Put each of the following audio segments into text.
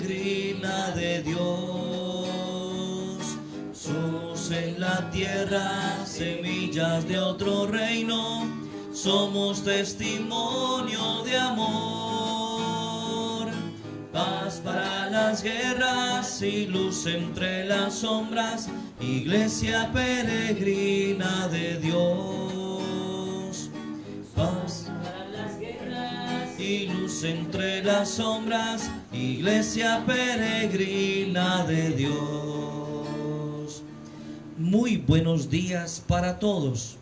peregrina de Dios. Somos en la tierra semillas de otro reino, somos testimonio de amor. Paz para las guerras y luz entre las sombras, iglesia peregrina de Dios. Paz para las guerras y luz entre las sombras, iglesia peregrina de Dios. Muy buenos días para todos.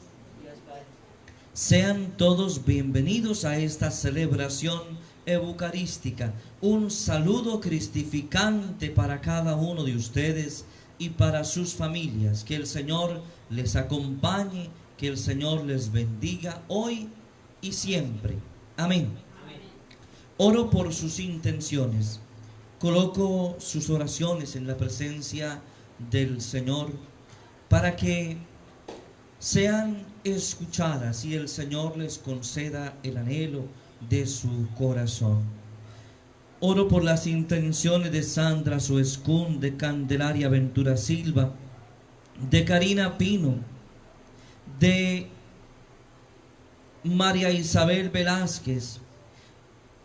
Sean todos bienvenidos a esta celebración eucarística. Un saludo cristificante para cada uno de ustedes y para sus familias. Que el Señor les acompañe, que el Señor les bendiga hoy y siempre. Amén. Oro por sus intenciones. Coloco sus oraciones en la presencia del Señor para que sean escuchadas y el Señor les conceda el anhelo de su corazón. Oro por las intenciones de Sandra Soescún, de Candelaria Ventura Silva, de Karina Pino, de María Isabel Velázquez.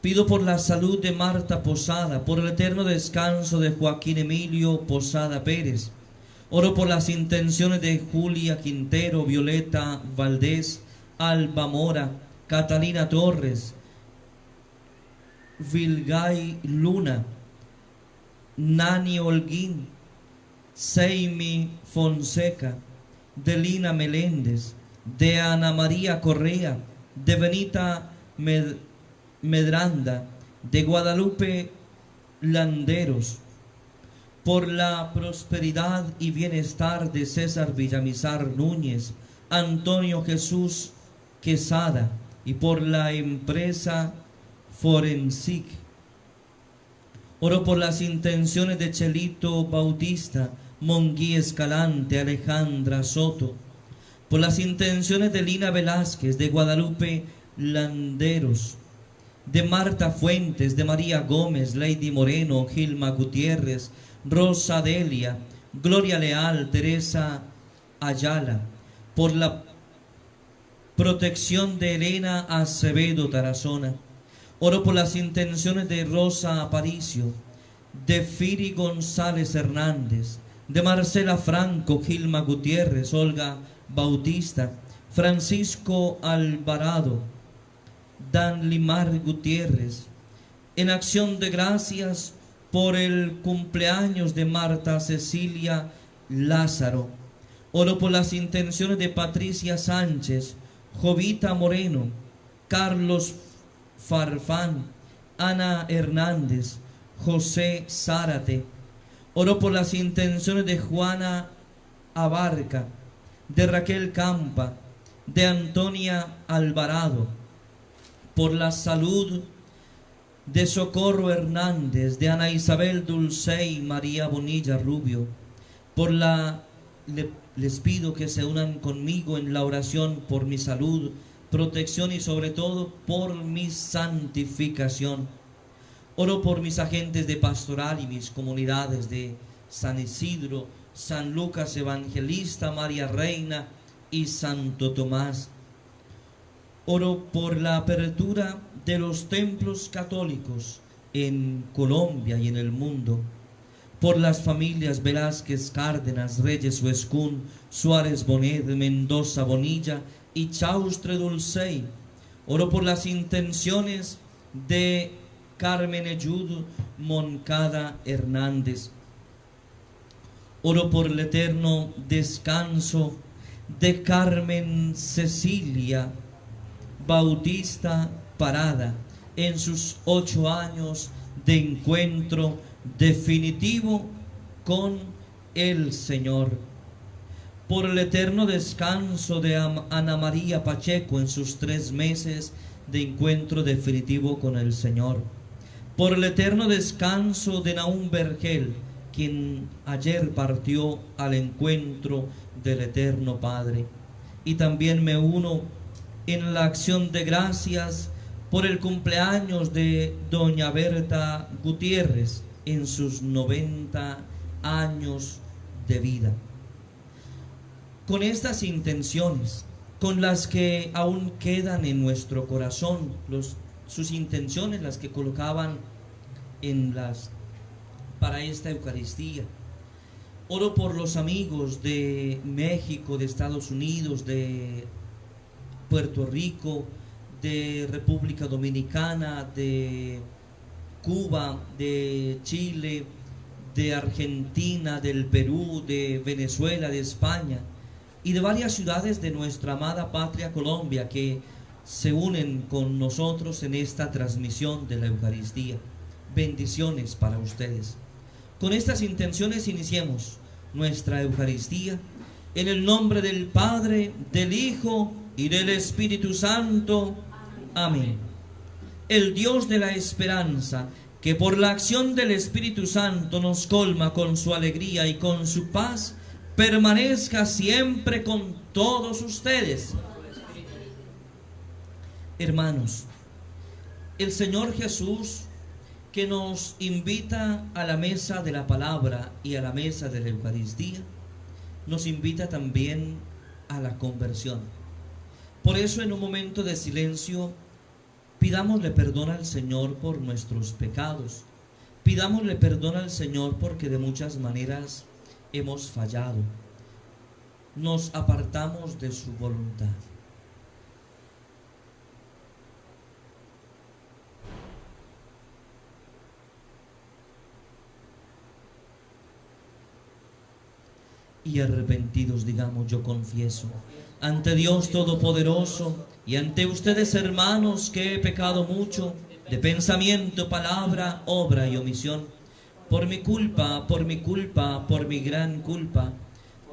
Pido por la salud de Marta Posada, por el eterno descanso de Joaquín Emilio Posada Pérez. Oro por las intenciones de Julia Quintero, Violeta Valdés, Alba Mora, Catalina Torres, Vilgay Luna, Nani Holguín, Seimi Fonseca, de Lina Meléndez, de Ana María Correa, de Benita Medranda, de Guadalupe Landeros, por la prosperidad y bienestar de César Villamizar Núñez, Antonio Jesús Quesada, y por la empresa Forensic. Oro por las intenciones de Chelito Bautista, Monguí Escalante, Alejandra Soto, por las intenciones de Lina Velázquez, de Guadalupe Landeros, de Marta Fuentes, de María Gómez, Lady Moreno, Gilma Gutiérrez, Rosa Delia, Gloria Leal, Teresa Ayala, por la protección de Elena Acevedo Tarazona. Oro por las intenciones de Rosa Aparicio, de Firi González Hernández, de Marcela Franco, Gilma Gutiérrez, Olga Bautista, Francisco Alvarado, Dan Limar Gutiérrez. En acción de gracias por el cumpleaños de Marta Cecilia Lázaro. Oro por las intenciones de Patricia Sánchez, Jovita Moreno, Carlos Farfán, Ana Hernández, José Zárate. Oro por las intenciones de Juana Abarca, de Raquel Campa, de Antonia Alvarado, por la salud de Socorro Hernández, de Ana Isabel Dulcey, María Bonilla Rubio. Les pido que se unan conmigo en la oración por mi salud, protección y sobre todo por mi santificación. Oro por mis agentes de pastoral y mis comunidades de San Isidro, San Lucas Evangelista, María Reina y Santo Tomás. Oro por la apertura de los templos católicos en Colombia y en el mundo, por las familias Velázquez, Cárdenas, Reyes Soescún, Suárez Bonet, Mendoza Bonilla y Chaustre Dulcey. Oro por las intenciones de Carmen Eyud Moncada Hernández. Oro por el eterno descanso de Carmen Cecilia Bautista Parada en sus 8 años de encuentro definitivo con el Señor. Por el eterno descanso de Ana María Pacheco en sus 3 meses de encuentro definitivo con el Señor. Por el eterno descanso de Nahum Vergel, quien ayer partió al encuentro del Eterno Padre. Y también me uno en la acción de gracias por el cumpleaños de doña Berta Gutiérrez, en sus 90 años de vida. Con estas intenciones, con las que aún quedan en nuestro corazón, sus intenciones, las que colocaban para esta Eucaristía. Oro por los amigos de México, de Estados Unidos, de Puerto Rico, de República Dominicana, de Cuba, de Chile, de Argentina, del Perú, de Venezuela, de España y de varias ciudades de nuestra amada patria Colombia que se unen con nosotros en esta transmisión de la Eucaristía. Bendiciones para ustedes. Con estas intenciones iniciemos nuestra Eucaristía en el nombre del Padre, del Hijo y del Espíritu Santo. Amén. El Dios de la esperanza, que por la acción del Espíritu Santo nos colma con su alegría y con su paz, permanezca siempre con todos ustedes. Hermanos, el Señor Jesús, que nos invita a la mesa de la palabra y a la mesa de la Eucaristía, nos invita también a la conversión. Por eso, en un momento de silencio, pidámosle perdón al Señor por nuestros pecados. Pidámosle perdón al Señor porque de muchas maneras hemos fallado. Nos apartamos de su voluntad. Y arrepentidos digamos: yo confieso ante Dios Todopoderoso y ante ustedes, hermanos, que he pecado mucho de pensamiento, palabra, obra y omisión, por mi culpa, por mi gran culpa.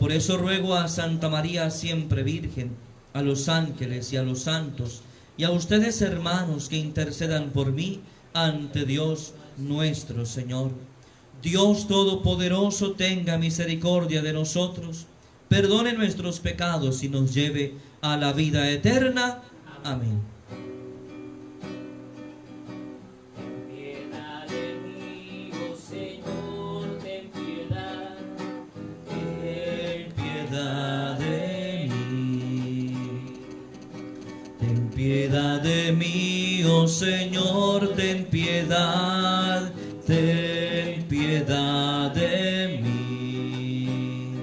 Por eso ruego a Santa María siempre Virgen, a los ángeles y a los santos, y a ustedes, hermanos, que intercedan por mí ante Dios nuestro Señor. Dios Todopoderoso tenga misericordia de nosotros, perdone nuestros pecados y nos lleve a la vida eterna. Amén. Ten piedad de mí, oh Señor, ten piedad. Ten piedad de mí. Ten piedad de mí, oh Señor, ten piedad. Ten piedad de mí.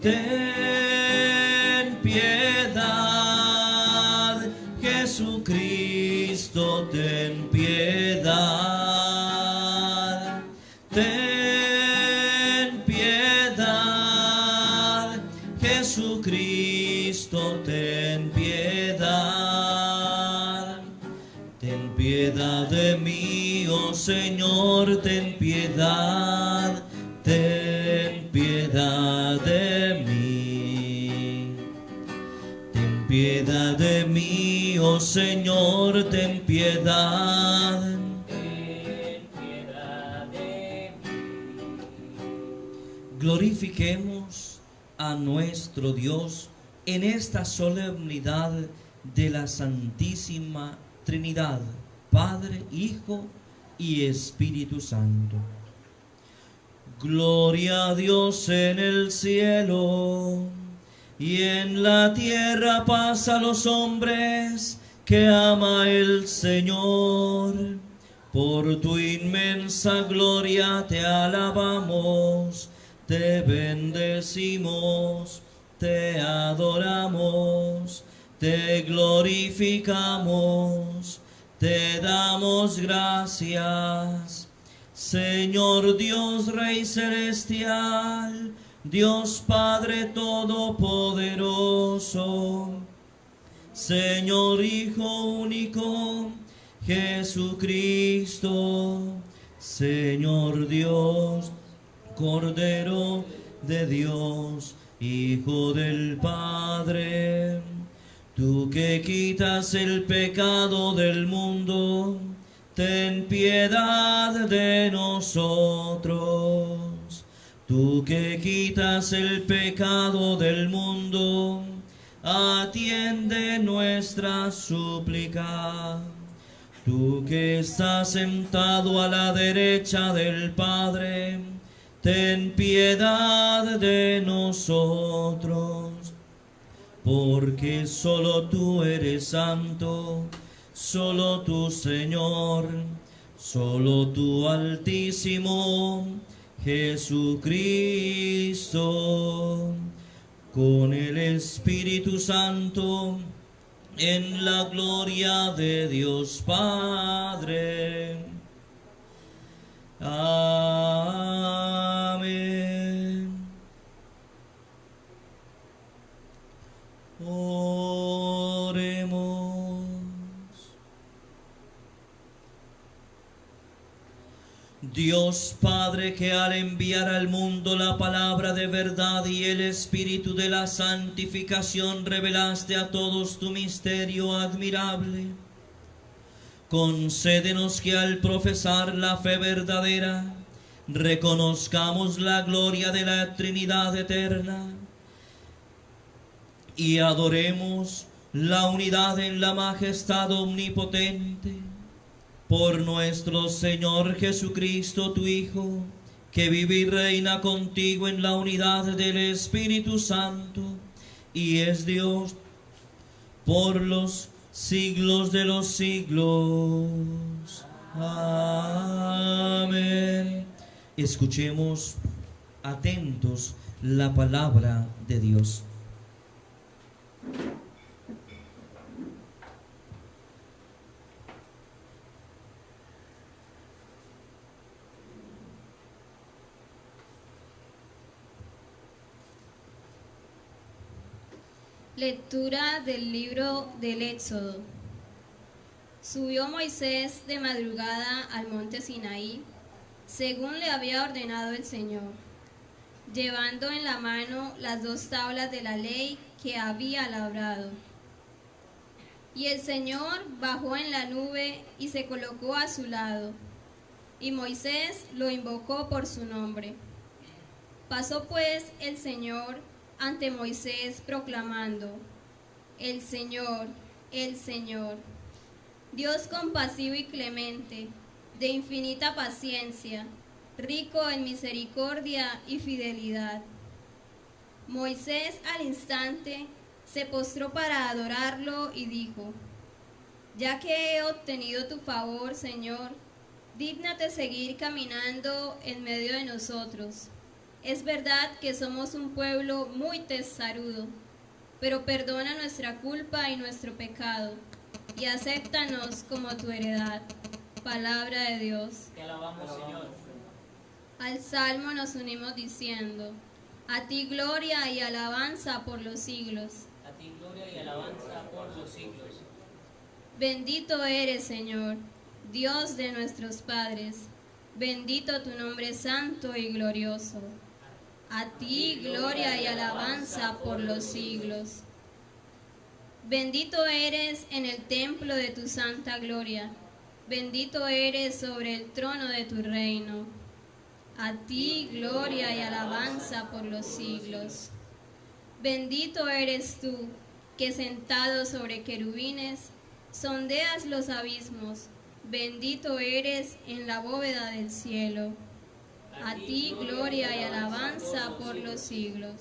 Ten piedad, Jesucristo, ten piedad. Ten piedad, Jesucristo, ten piedad. Ten piedad de mí, oh Señor, ten piedad. Ten piedad de mí. Ten piedad de mí, oh Señor, ten piedad. Ten piedad de mí. Glorifiquemos a nuestro Dios en esta solemnidad de la Santísima Trinidad, Padre, Hijo y Espíritu Santo. Gloria a Dios en el cielo y en la tierra paz a los hombres que ama el Señor. Por tu inmensa gloria te alabamos, te bendecimos, te adoramos, te glorificamos, te damos gracias. Señor Dios Rey Celestial, Dios Padre Todopoderoso, Señor Hijo único, Jesucristo, Señor Dios, Cordero de Dios, Hijo del Padre, tú que quitas el pecado del mundo, ten piedad de nosotros. Tú que quitas el pecado del mundo, atiende nuestra súplica. Tú que estás sentado a la derecha del Padre, ten piedad de nosotros, porque solo tú eres santo, solo tú, Señor, solo tú, Altísimo Jesucristo, con el Espíritu Santo, en la gloria de Dios Padre. Amén. Oremos. Dios Padre, que al enviar al mundo la palabra de verdad y el espíritu de la santificación revelaste a todos tu misterio admirable, concédenos que al profesar la fe verdadera reconozcamos la gloria de la Trinidad eterna y adoremos la unidad en la majestad omnipotente. Por nuestro Señor Jesucristo, tu Hijo, que vive y reina contigo en la unidad del Espíritu Santo, y es Dios por los siglos de los siglos. Amén. Escuchemos atentos la palabra de Dios. Lectura del libro del Éxodo. Subió Moisés de madrugada al monte Sinaí, según le había ordenado el Señor, llevando en la mano las 2 tablas de la ley que había labrado. Y el Señor bajó en la nube y se colocó a su lado, y Moisés lo invocó por su nombre. Pasó pues el Señor ante Moisés proclamando: El Señor, Dios compasivo y clemente, de infinita paciencia, rico en misericordia y fidelidad. Moisés al instante se postró para adorarlo y dijo: Ya que he obtenido tu favor, Señor, dígnate seguir caminando en medio de nosotros. Es verdad que somos un pueblo muy testarudo, pero perdona nuestra culpa y nuestro pecado, y acéptanos como tu heredad. Palabra de Dios. Te alabamos, Señor. Al salmo nos unimos diciendo: A ti gloria y alabanza por los siglos. A ti gloria y alabanza por los siglos. Bendito eres, Señor, Dios de nuestros padres. Bendito tu nombre santo y glorioso. A ti gloria y alabanza por los siglos. Bendito eres en el templo de tu santa gloria. Bendito eres sobre el trono de tu reino. A ti gloria y alabanza por los siglos. Bendito eres tú, que sentado sobre querubines, sondeas los abismos. Bendito eres en la bóveda del cielo. A ti gloria y alabanza por los siglos.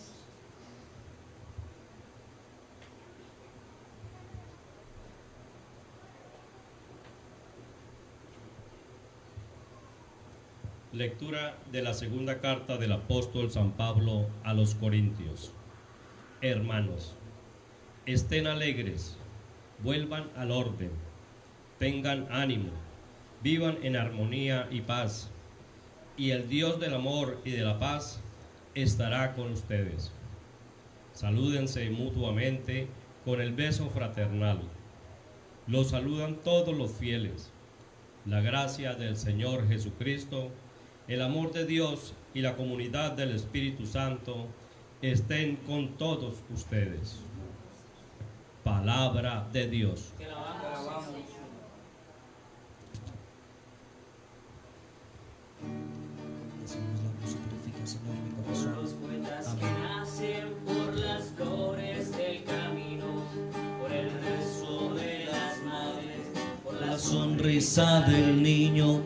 Lectura de la segunda carta del apóstol San Pablo a los Corintios. Hermanos, estén alegres, vuelvan al orden, tengan ánimo, vivan en armonía y paz, y el Dios del amor y de la paz estará con ustedes. Salúdense mutuamente con el beso fraternal. Los saludan todos los fieles. La gracia del Señor Jesucristo, el amor de Dios y la comunidad del Espíritu Santo estén con todos ustedes. Palabra de Dios. Te alabamos, Señor. Decimos la voz y purifica, Señor, mi Por los corazón. poetas Amén. que nacen por las flores del camino, por el rezo de las madres, por La las sonrisa sonrisa del niño,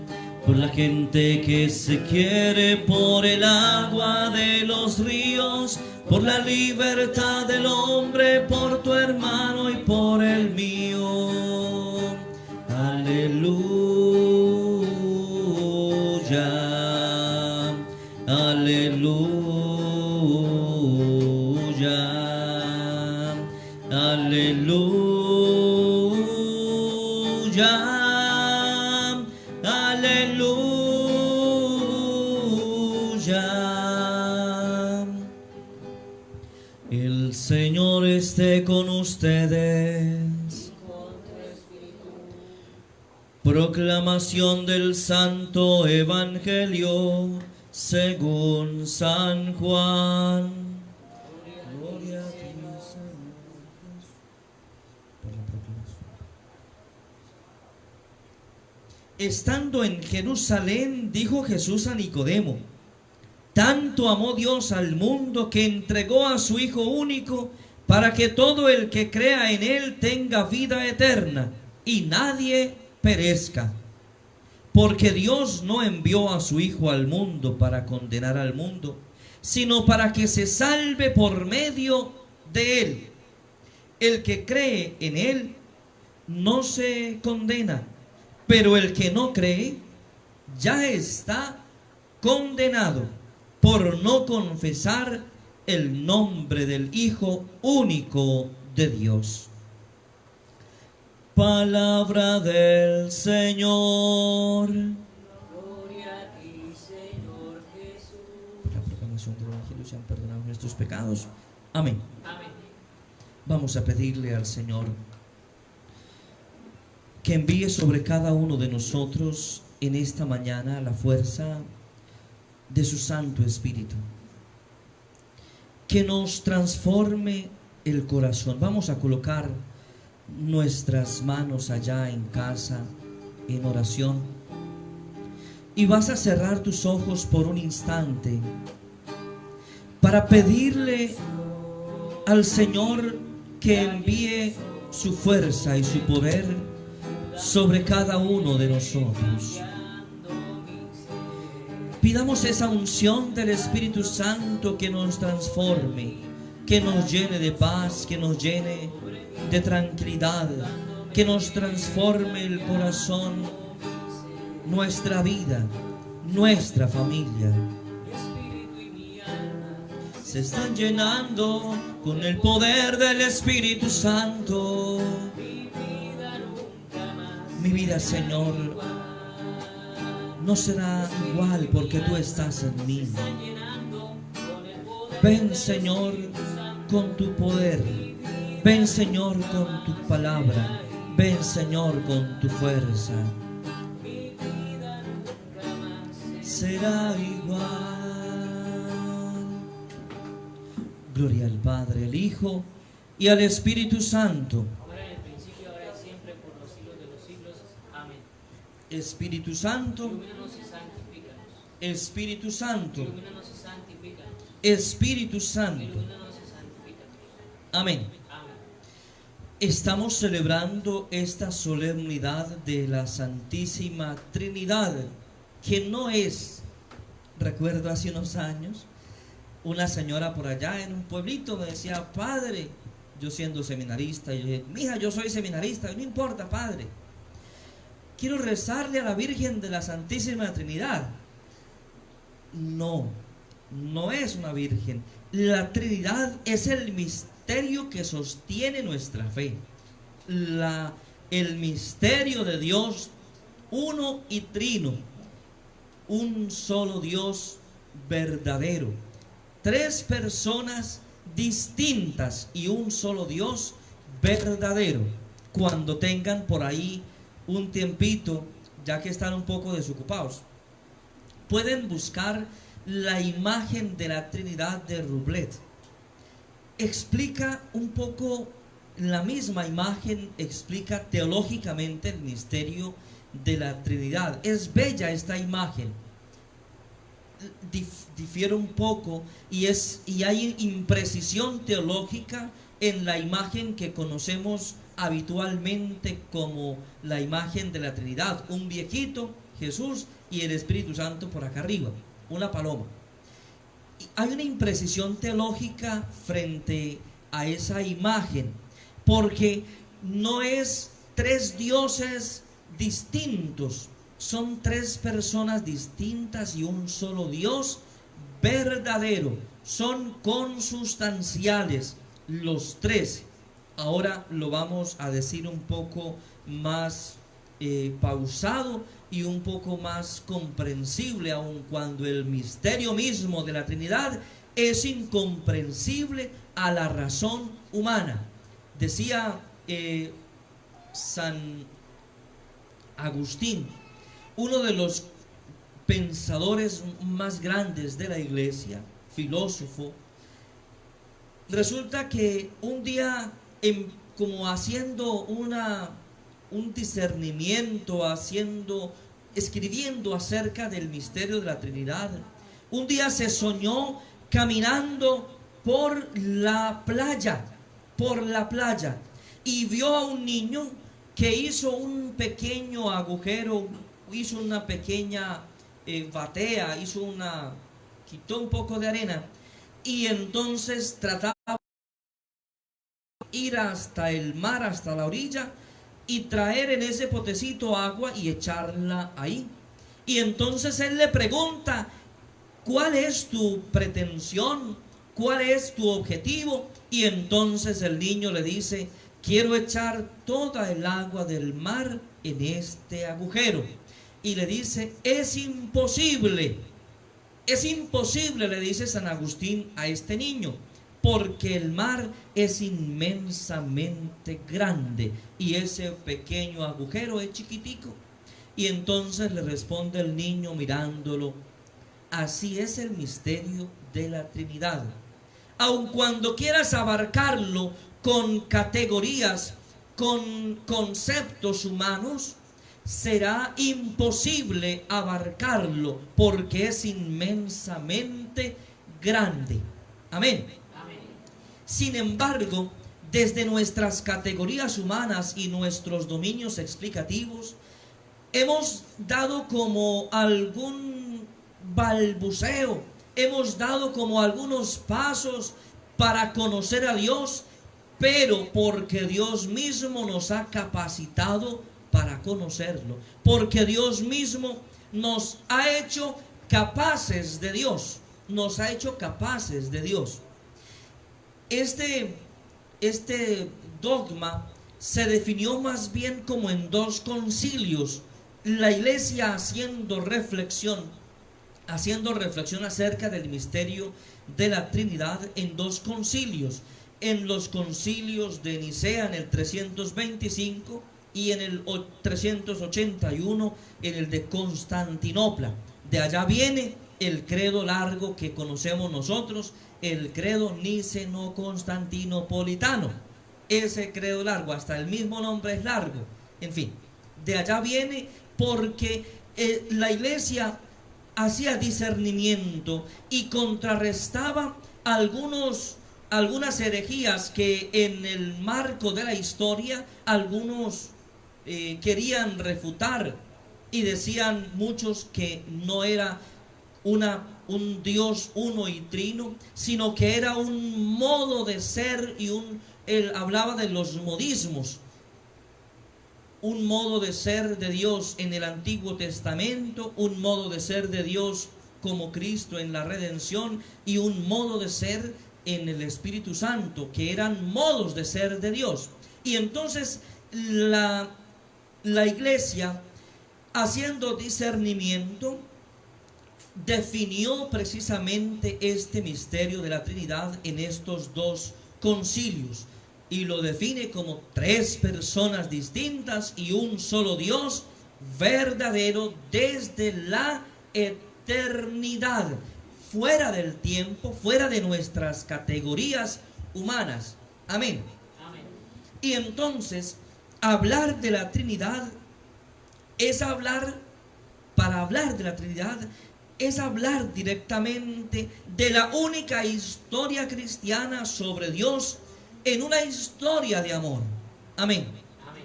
por la gente que se quiere, por el agua de los ríos, por la libertad del hombre, por tu hermano y por el mío. Aleluya, aleluya, aleluya, aleluya. El Señor esté con ustedes. Proclamación del Santo Evangelio según San Juan. Gloria a ti, Señor Jesús. Por la proclamación. Estando en Jerusalén, dijo Jesús a Nicodemo: tanto amó Dios al mundo que entregó a su Hijo único, para que todo el que crea en Él tenga vida eterna y nadie perezca. Porque Dios no envió a su Hijo al mundo para condenar al mundo, sino para que se salve por medio de Él. El que cree en Él no se condena, pero el que no cree ya está condenado por no confesar el nombre del Hijo único de Dios. Palabra del Señor. Gloria a ti, Señor Jesús. Por la proclamación del Evangelio sean perdonados nuestros pecados. Amén. Amén. Vamos a pedirle al Señor que envíe sobre cada uno de nosotros en esta mañana la fuerza de su Santo Espíritu, que nos transforme el corazón. Vamos a colocar nuestras manos allá en casa en oración y vas a cerrar tus ojos por un instante para pedirle al Señor que envíe su fuerza y su poder sobre cada uno de nosotros. Pidamos esa unción del Espíritu Santo que nos transforme, que nos llene de paz, que nos llene de tranquilidad, que nos transforme el corazón, nuestra vida, nuestra familia. Se están llenando con el poder del Espíritu Santo. Mi vida, Señor, no será igual porque tú estás en mí. Ven, Señor, con tu poder. Ven, Señor, con tu palabra. Ven, Señor, con tu fuerza. Será igual. Gloria al Padre, al Hijo y al Espíritu Santo. Ahora en el principio, ahora y siempre, por los siglos de los siglos. Amén. Espíritu Santo, Ilumínanos y santifícanos. Espíritu Santo, Ilumínanos y santifícanos. Espíritu Santo. Ilumínanos y santifícanos. Amén. Amén. Estamos celebrando esta solemnidad de la Santísima Trinidad, que no es, recuerdo hace unos años, una señora por allá en un pueblito me decía: padre, yo siendo seminarista, yo dije: mija, yo soy seminarista, no importa, padre, quiero rezarle a la Virgen de la Santísima Trinidad. No, no es una virgen. La Trinidad es el misterio que sostiene nuestra fe. El misterio de Dios, uno y trino, un solo Dios verdadero. Tres personas distintas y un solo Dios verdadero. Cuando tengan por ahí un tiempito, ya que están un poco desocupados, pueden buscar la imagen de la Trinidad de Rublet. Explica un poco, la misma imagen explica teológicamente el misterio de la Trinidad. Es bella esta imagen. Difiere un poco y hay imprecisión teológica en la imagen que conocemos habitualmente como la imagen de la Trinidad, un viejito, Jesús, y el Espíritu Santo por acá arriba, una paloma. Y hay una imprecisión teológica frente a esa imagen, porque no es tres dioses distintos, son tres personas distintas y un solo Dios verdadero, son consustanciales los tres. Ahora lo vamos a decir un poco más pausado y un poco más comprensible, aun cuando el misterio mismo de la Trinidad es incomprensible a la razón humana. Decía San Agustín, uno de los pensadores más grandes de la iglesia, filósofo, resulta que un día, como haciendo un discernimiento, escribiendo acerca del misterio de la Trinidad, un día se soñó caminando por la playa, y vio a un niño que hizo un pequeño agujero, hizo una pequeña batea, quitó un poco de arena, y entonces trataba de ir hasta el mar, hasta la orilla, y traer en ese potecito agua y echarla ahí. Y entonces él le pregunta: ¿cuál es tu pretensión? ¿Cuál es tu objetivo? Y entonces el niño le dice: quiero echar toda el agua del mar en este agujero. Y le dice: es imposible, le dice San Agustín a este niño, porque el mar es inmensamente grande y ese pequeño agujero es chiquitico. Y entonces le responde el niño mirándolo: así es el misterio de la Trinidad. Aun cuando quieras abarcarlo con categorías, con conceptos humanos, será imposible abarcarlo porque es inmensamente grande. Amén. Amén. Sin embargo, desde nuestras categorías humanas y nuestros dominios explicativos, hemos dado como algún balbuceo, hemos dado como algunos pasos para conocer a Dios, pero porque Dios mismo nos ha capacitado para conocerlo, porque Dios mismo nos ha hecho capaces de Dios, nos ha hecho capaces de Dios. Este dogma se definió más bien como en dos concilios, la Iglesia haciendo reflexión acerca del misterio de la Trinidad en dos concilios, en los concilios de Nicea en el 325 y en el 381 en el de Constantinopla. De allá viene el credo largo que conocemos nosotros, el credo niceno-constantinopolitano. Ese credo largo, hasta el mismo nombre es largo. En fin, de allá viene porque la Iglesia hacía discernimiento y contrarrestaba algunas herejías que en el marco de la historia algunos querían refutar, y decían muchos que no era un Dios uno y trino, sino que era un modo de ser, y él hablaba de los modismos, un modo de ser de Dios en el Antiguo Testamento, un modo de ser de Dios como Cristo en la redención, y un modo de ser en el Espíritu Santo, que eran modos de ser de Dios. Y entonces la Iglesia, haciendo discernimiento, definió precisamente este misterio de la Trinidad en estos dos concilios, y lo define como tres personas distintas y un solo Dios verdadero desde la eternidad, fuera del tiempo, fuera de nuestras categorías humanas. Amén. Amén. Y entonces, hablar de la Trinidad es para hablar de la Trinidad, es hablar directamente de la única historia cristiana sobre Dios, en una historia de amor. Amén. Amén.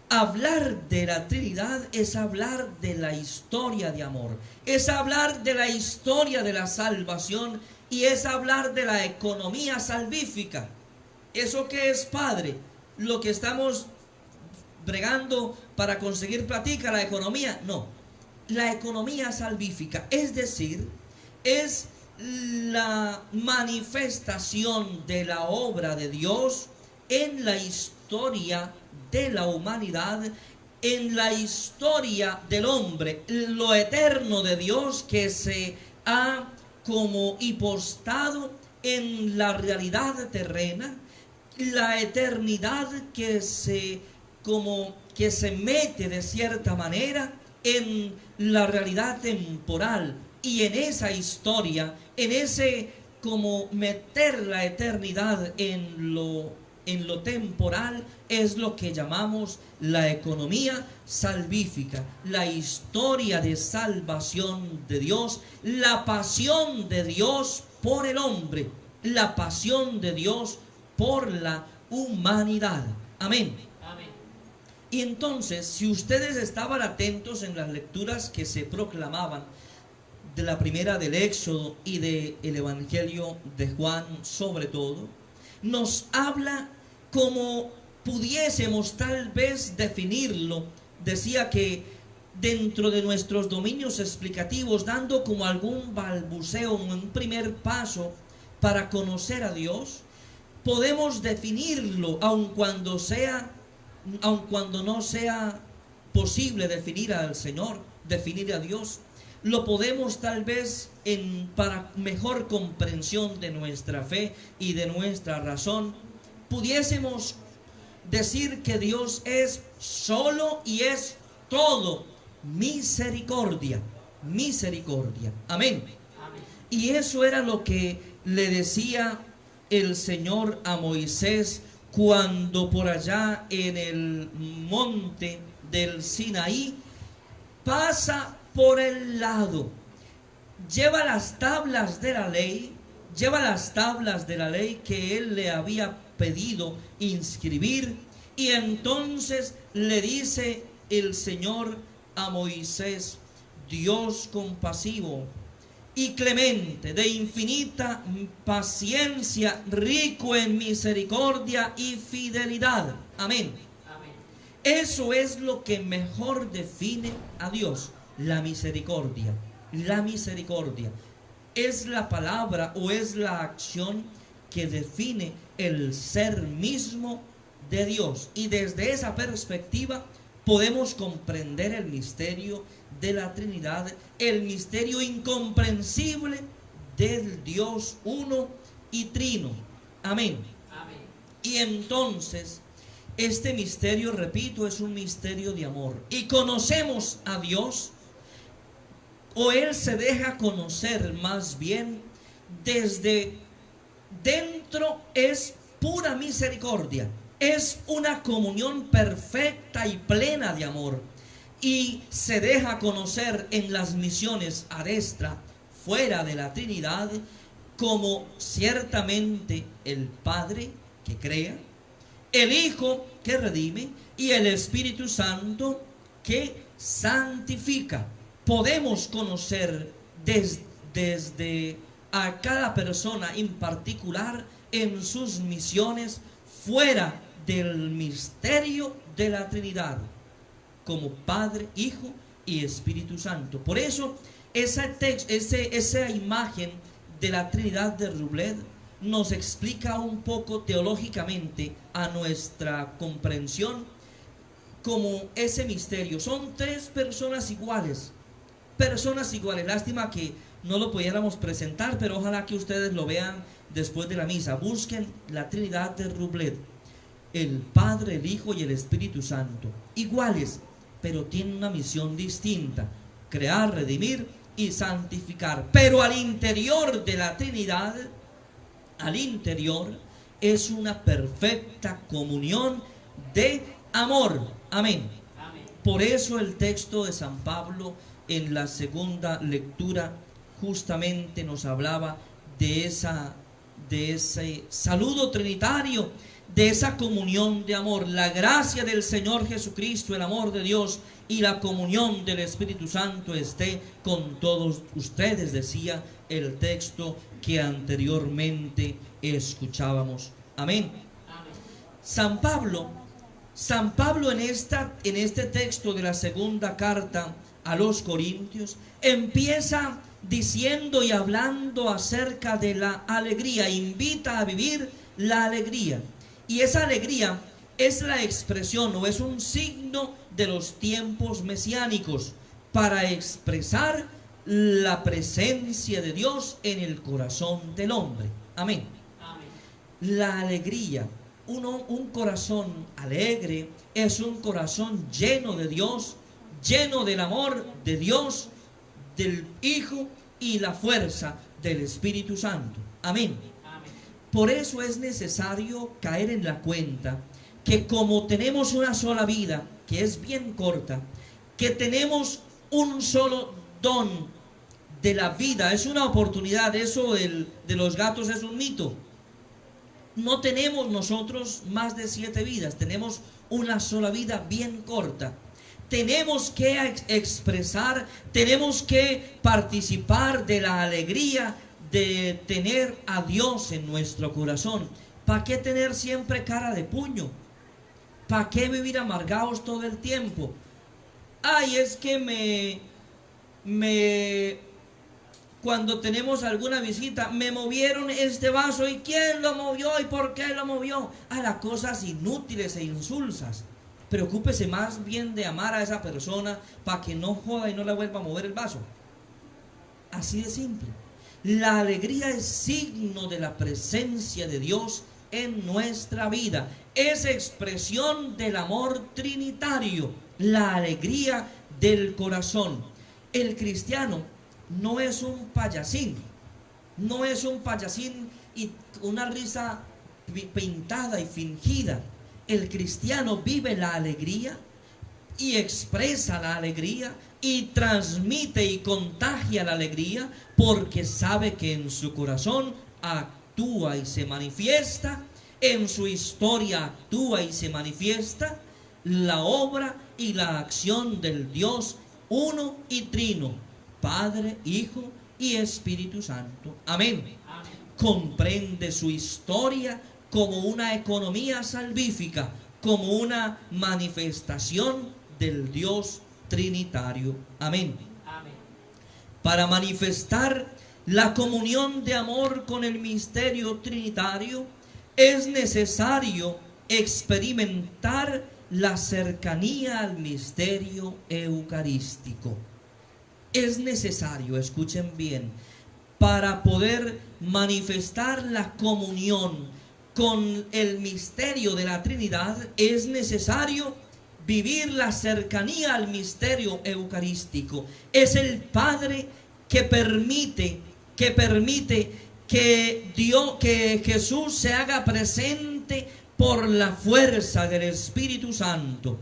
Hablar de la Trinidad es hablar de la historia de amor, es hablar de la historia de la salvación y es hablar de la economía salvífica. ¿Eso qué es, Padre? Lo que estamos bregando para conseguir platica, la economía. No, la economía salvífica, es decir, es la manifestación de la obra de Dios en la historia de la humanidad, en la historia del hombre, lo eterno de Dios que se ha como hipostado en la realidad terrena, la eternidad que se mete de cierta manera en la realidad temporal, y en esa historia, en ese como meter la eternidad en lo temporal, es lo que llamamos la economía salvífica, la historia de salvación de Dios, la pasión de Dios por el hombre, la pasión de Dios por la humanidad. Amén. Amén. Y entonces, si ustedes estaban atentos en las lecturas que se proclamaban de la primera del Éxodo y del Evangelio de Juan sobre todo, nos habla como pudiésemos tal vez definirlo. Decía que dentro de nuestros dominios explicativos, dando como algún balbuceo, un primer paso para conocer a Dios, podemos definirlo, aun cuando no sea posible definir al Señor, definir a Dios. Lo podemos tal vez para mejor comprensión de nuestra fe y de nuestra razón, pudiésemos decir que Dios es solo y es todo misericordia, misericordia. Amén. Amén. Y eso era lo que le decía el Señor a Moisés cuando por allá en el monte del Sinaí pasa por el lado, lleva las tablas de la ley, que él le había pedido inscribir, y entonces le dice el Señor a Moisés: Dios compasivo y clemente, de infinita paciencia, rico en misericordia y fidelidad. Amén. Amén. Eso es lo que mejor define a Dios. La misericordia. La misericordia es la palabra o es la acción que define el ser mismo de Dios. Y desde esa perspectiva podemos comprender el misterio de la Trinidad, el misterio incomprensible del Dios uno y trino. Amén. Amén. Y entonces, este misterio, repito, es un misterio de amor. Y conocemos a Dios, o Él se deja conocer más bien desde dentro. Es pura misericordia, es una comunión perfecta y plena de amor, y se deja conocer en las misiones ad extra, fuera de la Trinidad, como ciertamente el Padre que crea, el Hijo que redime y el Espíritu Santo que santifica. Podemos conocer desde a cada persona en particular en sus misiones fuera del misterio de la Trinidad, como Padre, Hijo y Espíritu Santo. Por eso esa imagen de la Trinidad de Rublet nos explica un poco teológicamente a nuestra comprensión como ese misterio. Son tres personas iguales. Lástima que no lo pudiéramos presentar, pero ojalá que ustedes lo vean después de la misa. Busquen la Trinidad de Rublet: el Padre, el Hijo y el Espíritu Santo. Iguales, pero tienen una misión distinta: crear, redimir y santificar. Pero al interior de la Trinidad, al interior, es una perfecta comunión de amor. Amén. Amén. Por eso el texto de San Pablo en la segunda lectura justamente nos hablaba de de ese saludo trinitario, de esa comunión de amor. La gracia del Señor Jesucristo, el amor de Dios y la comunión del Espíritu Santo esté con todos ustedes, decía el texto que anteriormente escuchábamos. Amén. San Pablo en este texto de la segunda carta a los Corintios empieza diciendo y hablando acerca de la alegría, invita a vivir la alegría. Y esa alegría es la expresión o es un signo de los tiempos mesiánicos para expresar la presencia de Dios en el corazón del hombre. Amén. La alegría, un corazón alegre es un corazón lleno de Dios, lleno del amor de Dios, del Hijo y la fuerza del Espíritu Santo. Amén. Por eso es necesario caer en la cuenta que como tenemos una sola vida, que es bien corta, que tenemos un solo don de la vida, es una oportunidad. Eso de los gatos es un mito. No tenemos nosotros más de 7 vidas, tenemos una sola vida bien corta. Tenemos que expresar, tenemos que participar de la alegría de tener a Dios en nuestro corazón. ¿Para qué tener siempre cara de puño? ¿Para qué vivir amargados todo el tiempo? Ay, es que cuando tenemos alguna visita, me movieron este vaso. ¿Y quién lo movió? ¿Y por qué lo movió? A las cosas inútiles e insulsas. Preocúpese más bien de amar a esa persona para que no joda y no le vuelva a mover el vaso. Así de simple. La alegría es signo de la presencia de Dios en nuestra vida. Es expresión del amor trinitario, la alegría del corazón. El cristiano no es un payasín, no es un payasín y una risa pintada y fingida. El cristiano vive la alegría y expresa la alegría y transmite y contagia la alegría porque sabe que en su corazón actúa y se manifiesta, en su historia actúa y se manifiesta la obra y la acción del Dios uno y trino, Padre, Hijo y Espíritu Santo. Amén. Comprende su historia como una economía salvífica, como una manifestación del Dios trinitario. Amén. Para manifestar la comunión de amor con el misterio trinitario, es necesario experimentar la cercanía al misterio eucarístico. Es necesario, escuchen bien, para poder manifestar la comunión con el misterio de la Trinidad, es necesario vivir la cercanía al misterio eucarístico. Es el Padre que permite que Jesús se haga presente por la fuerza del Espíritu Santo.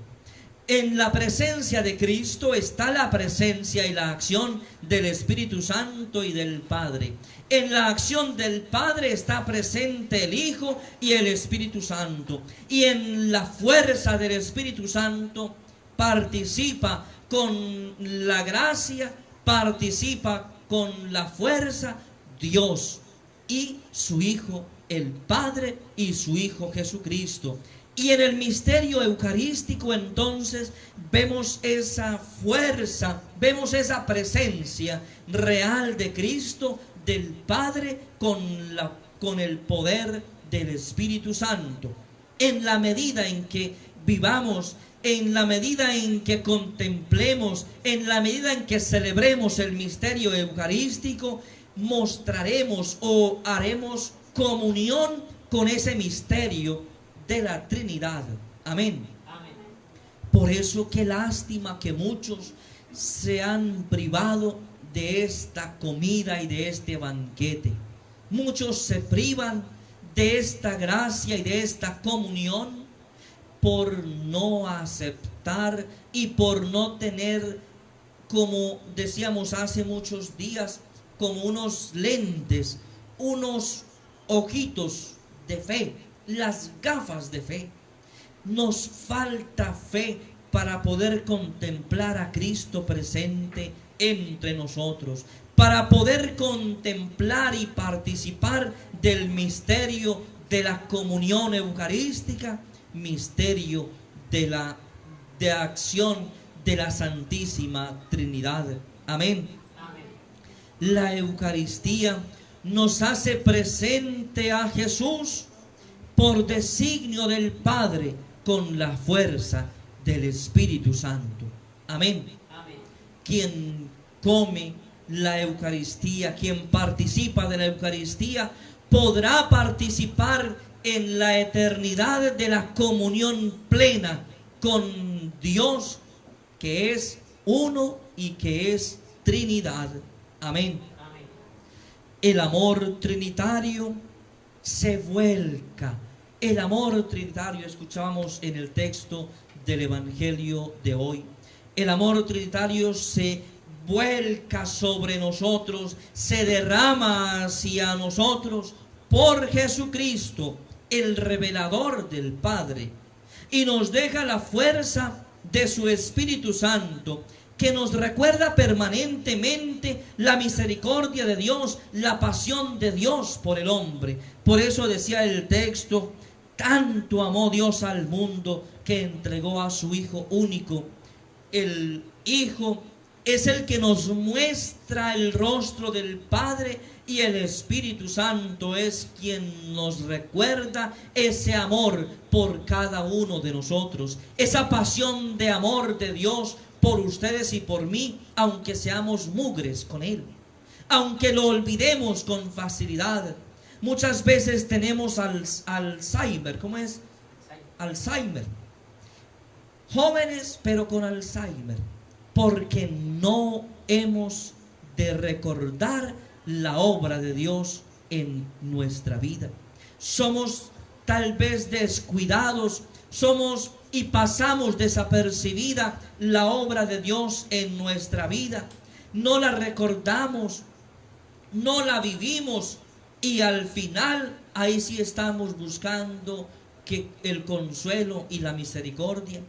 En la presencia de Cristo está la presencia y la acción del Espíritu Santo y del Padre. En la acción del Padre está presente el Hijo y el Espíritu Santo. Y en la fuerza del Espíritu Santo participa con la gracia, participa con la fuerza Dios y su Hijo, el Padre y su Hijo Jesucristo. Y en el misterio eucarístico entonces vemos esa fuerza, vemos esa presencia real de Cristo, del Padre con el poder del Espíritu Santo. En la medida en que vivamos, en la medida en que contemplemos, en la medida en que celebremos el misterio eucarístico, mostraremos o haremos comunión con ese misterio de la Trinidad. Amén. Por eso qué lástima que muchos se han privado de esta comida y de este banquete. Muchos se privan de esta gracia y de esta comunión por no aceptar y por no tener, como decíamos hace muchos días, como unos lentes, unos ojitos de fe, las gafas de fe. Nos falta fe para poder contemplar a Cristo presente entre nosotros, para poder contemplar y participar del misterio de la comunión eucarística, misterio de acción de la Santísima Trinidad. Amén. La Eucaristía nos hace presente a Jesús por designio del Padre con la fuerza del Espíritu Santo. Amén. Quien come la Eucaristía, quien participa de la Eucaristía, podrá participar en la eternidad de la comunión plena con Dios, que es uno y que es Trinidad. Amén. El amor trinitario se vuelca. El amor trinitario, escuchábamos en el texto del Evangelio de hoy, el amor trinitario se vuelca sobre nosotros, se derrama hacia nosotros por Jesucristo, el revelador del Padre, y nos deja la fuerza de su Espíritu Santo, que nos recuerda permanentemente la misericordia de Dios, la pasión de Dios por el hombre. Por eso decía el texto: tanto amó Dios al mundo que entregó a su Hijo único. El Hijo es el que nos muestra el rostro del Padre, y el Espíritu Santo es quien nos recuerda ese amor por cada uno de nosotros, esa pasión de amor de Dios por ustedes y por mí, aunque seamos mugres con Él, aunque lo olvidemos con facilidad. Muchas veces tenemos Alzheimer. ¿Cómo es? Alzheimer. Jóvenes pero con Alzheimer, porque no hemos de recordar la obra de Dios en nuestra vida. Somos tal vez descuidados, somos y pasamos desapercibida la obra de Dios en nuestra vida. No la recordamos, no la vivimos, y al final ahí sí estamos buscando el consuelo y la misericordia.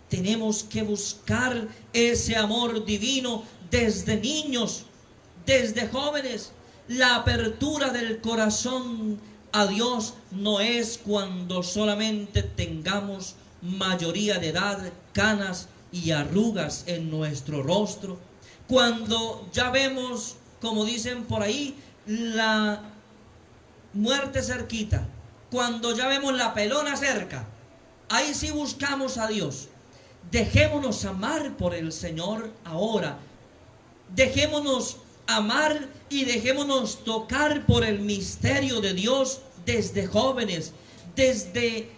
Tenemos que buscar ese amor divino desde niños, desde jóvenes. La apertura del corazón a Dios no es cuando solamente tengamos mayoría de edad, canas y arrugas en nuestro rostro. Cuando ya vemos, como dicen por ahí, la muerte cerquita, cuando ya vemos la pelona cerca, ahí sí buscamos a Dios. Dejémonos amar por el Señor ahora. Dejémonos amar y dejémonos tocar por el misterio de Dios desde jóvenes, desde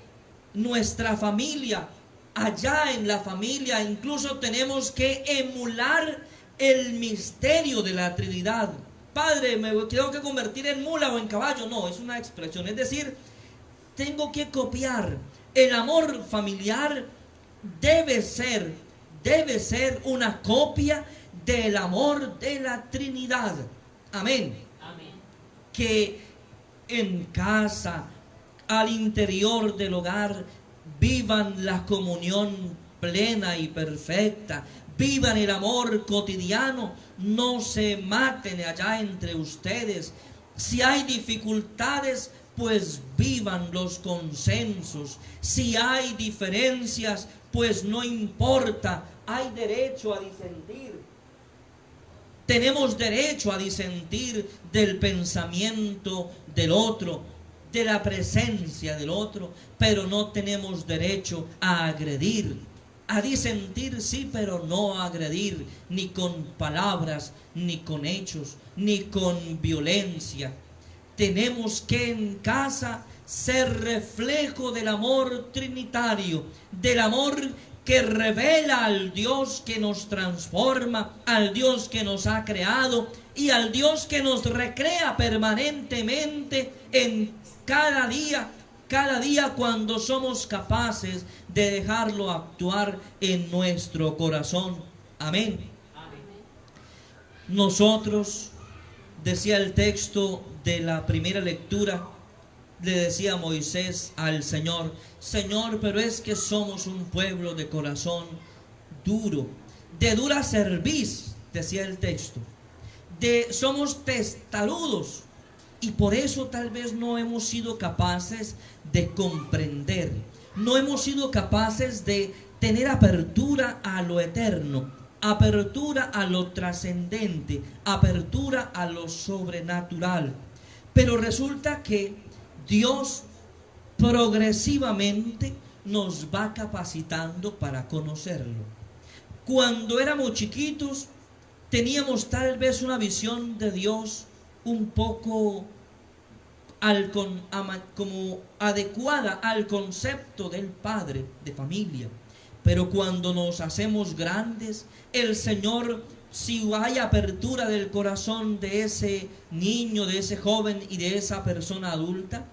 nuestra familia. Allá en la familia incluso tenemos que emular el misterio de la Trinidad. Padre, me tengo que convertir en mula o en caballo. No, es una expresión. Es decir, tengo que copiar. El amor familiar debe ser una copia del amor de la Trinidad. Amén. Amén. Que en casa, al interior del hogar, vivan la comunión plena y perfecta. Vivan el amor cotidiano. No se maten allá entre ustedes. Si hay dificultades, pues vivan los consensos. Si hay diferencias, pues no importa. Hay derecho a disentir. Tenemos derecho a disentir del pensamiento del otro, de la presencia del otro, pero no tenemos derecho a agredir. A disentir sí, pero no a agredir, ni con palabras, ni con hechos, ni con violencia. Tenemos que en casa ser reflejo del amor trinitario, del amor que revela al Dios que nos transforma, al Dios que nos ha creado y al Dios que nos recrea permanentemente en cada día cuando somos capaces de dejarlo actuar en nuestro corazón. Amén. Nosotros, decía el texto de la primera lectura, le decía Moisés al Señor: Señor, pero es que somos un pueblo de corazón duro, de dura cerviz, decía el texto, somos testarudos, y por eso tal vez no hemos sido capaces de comprender, no hemos sido capaces de tener apertura a lo eterno, apertura a lo trascendente, apertura a lo sobrenatural. Pero resulta que Dios progresivamente nos va capacitando para conocerlo. Cuando éramos chiquitos, teníamos tal vez una visión de Dios un poco como adecuada al concepto del padre de familia. Pero cuando nos hacemos grandes, el Señor, si hay apertura del corazón de ese niño, de ese joven y de esa persona adulta,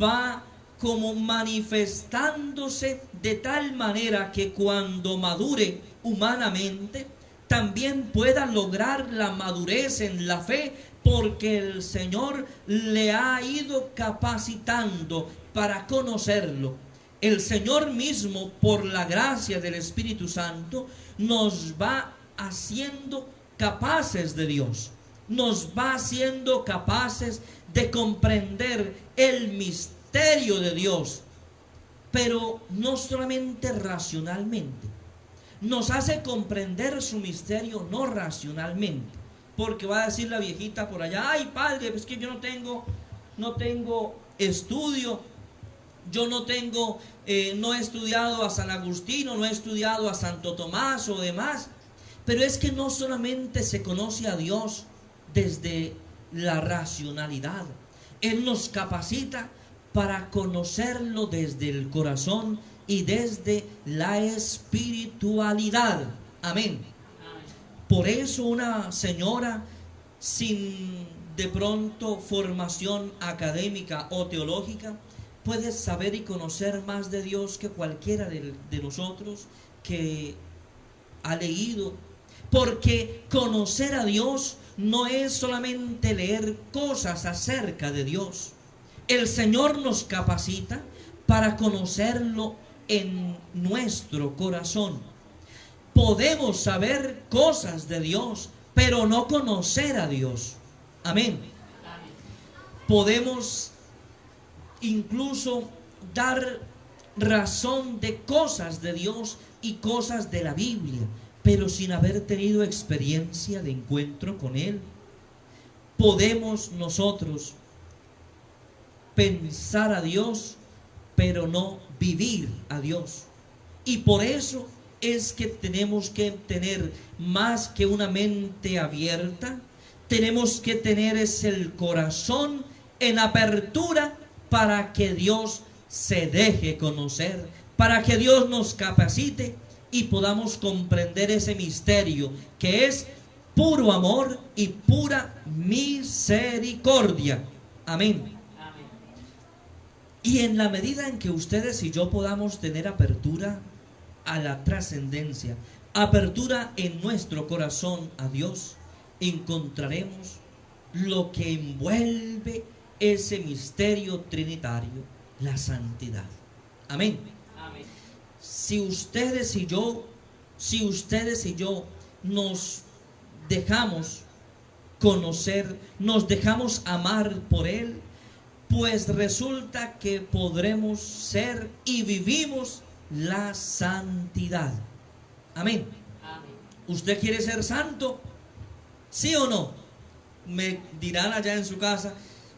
va como manifestándose de tal manera que cuando madure humanamente, también pueda lograr la madurez en la fe, porque el Señor le ha ido capacitando para conocerlo. El Señor mismo, por la gracia del Espíritu Santo, nos va haciendo capaces de Dios, nos va haciendo capaces de comprender el misterio de Dios, pero no solamente racionalmente, nos hace comprender su misterio no racionalmente, porque va a decir la viejita por allá: ay, padre, es que yo no tengo estudio, yo no he estudiado a San Agustín, no he estudiado a Santo Tomás o demás. Pero es que no solamente se conoce a Dios desde la racionalidad, Él nos capacita para conocerlo desde el corazón y desde la espiritualidad. Amén. Por eso una señora sin de pronto formación académica o teológica puede saber y conocer más de Dios que cualquiera de nosotros que ha leído. Porque conocer a Dios no es solamente leer cosas acerca de Dios. El Señor nos capacita para conocerlo en nuestro corazón. Podemos saber cosas de Dios, pero no conocer a Dios. Amén. Podemos incluso dar razón de cosas de Dios y cosas de la Biblia, pero sin haber tenido experiencia de encuentro con Él. Podemos nosotros pensar a Dios, pero no vivir a Dios. Y por eso es que tenemos que tener más que una mente abierta, tenemos que tener el corazón en apertura para que Dios se deje conocer, para que Dios nos capacite y podamos comprender ese misterio que es puro amor y pura misericordia. Amén. Y en la medida en que ustedes y yo podamos tener apertura a la trascendencia, apertura en nuestro corazón a Dios, encontraremos lo que envuelve ese misterio trinitario, la santidad. Amén. Si ustedes y yo nos dejamos conocer, nos dejamos amar por Él, pues resulta que podremos ser y vivimos la santidad. Amén. ¿Usted quiere ser santo? ¿Sí o no? Me dirán allá en su casa: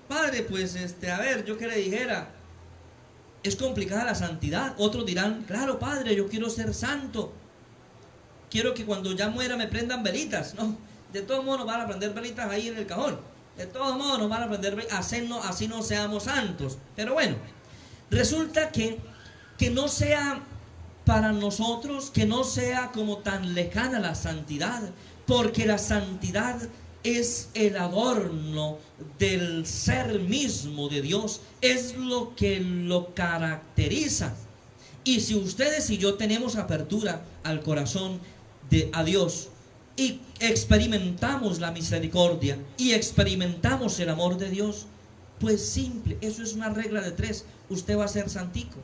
padre, pues a ver, yo que le dijera, es complicada la santidad. Otros dirán: claro, padre, yo quiero ser santo, quiero que cuando ya muera me prendan velitas. No, de todos modos nos van a prender velitas ahí en el cajón, de todos modos nos van a prender velitas, así no seamos santos. Pero bueno, resulta que no sea para nosotros, que no sea como tan lejana la santidad, porque la santidad es el adorno del ser mismo de Dios, es lo que lo caracteriza. Y si ustedes y yo tenemos apertura al corazón a Dios y experimentamos la misericordia y experimentamos el amor de Dios, Pues simple, eso es una regla de 3. Usted va a ser santico.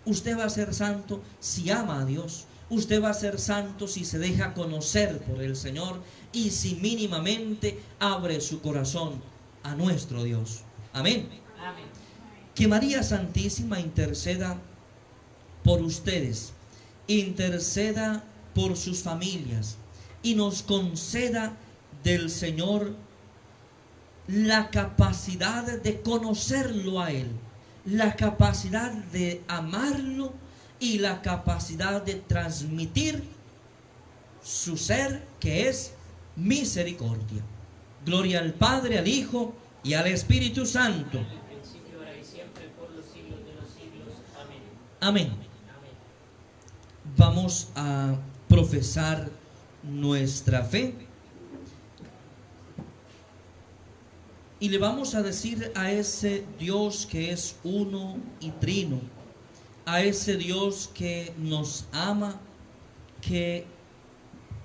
Usted va a ser santo si ama a Dios. Usted va a ser santo si se deja conocer por el Señor y si mínimamente abre su corazón a nuestro Dios. Amén. Amén. Que María Santísima interceda por ustedes, interceda por sus familias y nos conceda del Señor la capacidad de conocerlo a Él, la capacidad de amarlo y la capacidad de transmitir su ser, que es misericordia. Gloria al Padre, al Hijo y al Espíritu Santo. En el principio, ahora y siempre, por los siglos de los siglos. Amén. Amén. Amén. Vamos a profesar nuestra fe y le vamos a decir a ese Dios que es uno y trino, a ese Dios que nos ama, que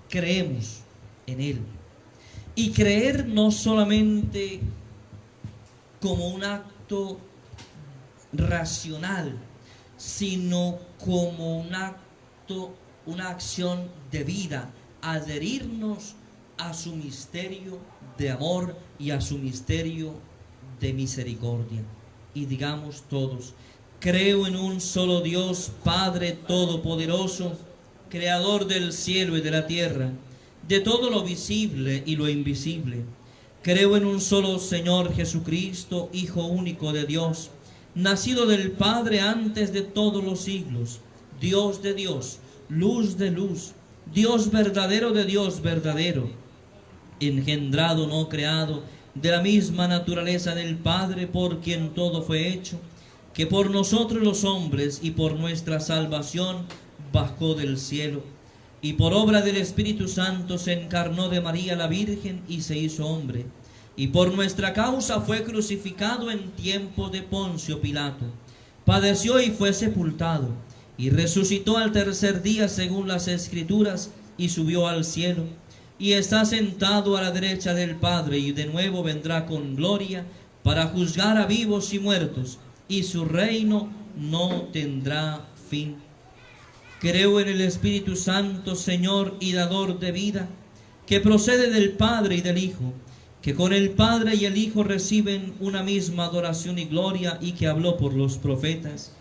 creemos en Él. Y creer no solamente como un acto racional, sino como un acto, una acción de vida, adherirnos a su misterio de amor y a su misterio de misericordia. Y digamos todos: creo en un solo Dios, Padre Todopoderoso, Creador del cielo y de la tierra, de todo lo visible y lo invisible. Creo en un solo Señor Jesucristo, Hijo único de Dios, nacido del Padre antes de todos los siglos, Dios de Dios, luz de luz, Dios verdadero de Dios verdadero, engendrado, no creado, de la misma naturaleza del Padre, por quien todo fue hecho, que por nosotros los hombres y por nuestra salvación bajó del cielo, y por obra del Espíritu Santo se encarnó de María la Virgen y se hizo hombre, y por nuestra causa fue crucificado en tiempo de Poncio Pilato, padeció y fue sepultado, y resucitó al tercer día según las Escrituras, y subió al cielo, y está sentado a la derecha del Padre, y de nuevo vendrá con gloria para juzgar a vivos y muertos, y su reino no tendrá fin. Creo en el Espíritu Santo, Señor y dador de vida, que procede del Padre y del Hijo, que con el Padre y el Hijo reciben una misma adoración y gloria, y que habló por los profetas.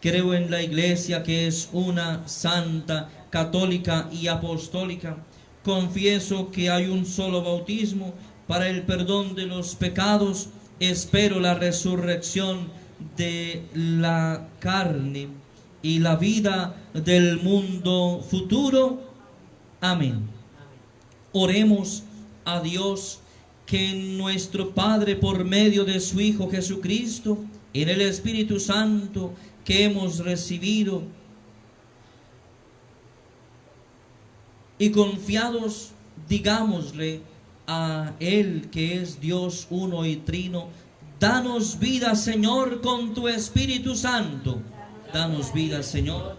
Creo en la Iglesia, que es una, santa, católica y apostólica. Confieso que hay un solo bautismo para el perdón de los pecados. Espero la resurrección de la carne y la vida del mundo futuro. Amén. Oremos a Dios, que nuestro Padre, por medio de su Hijo Jesucristo, en el Espíritu Santo que hemos recibido, y confiados digámosle a Él, que es Dios uno y trino: danos vida, Señor, con tu Espíritu Santo. Danos vida, Señor.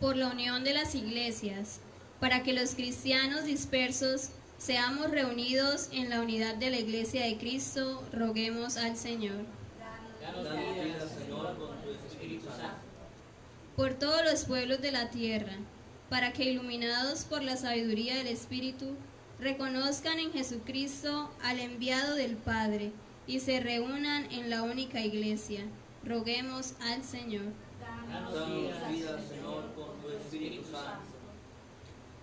Por la unión de las iglesias, para que los cristianos dispersos seamos reunidos en la unidad de la Iglesia de Cristo, roguemos al Señor. Danos vida, Señor, con tu Espíritu Santo. Por todos los pueblos de la tierra, para que iluminados por la sabiduría del Espíritu, reconozcan en Jesucristo al enviado del Padre y se reúnan en la única Iglesia. Roguemos al Señor. Danos vida, Señor, con tu Espíritu Santo.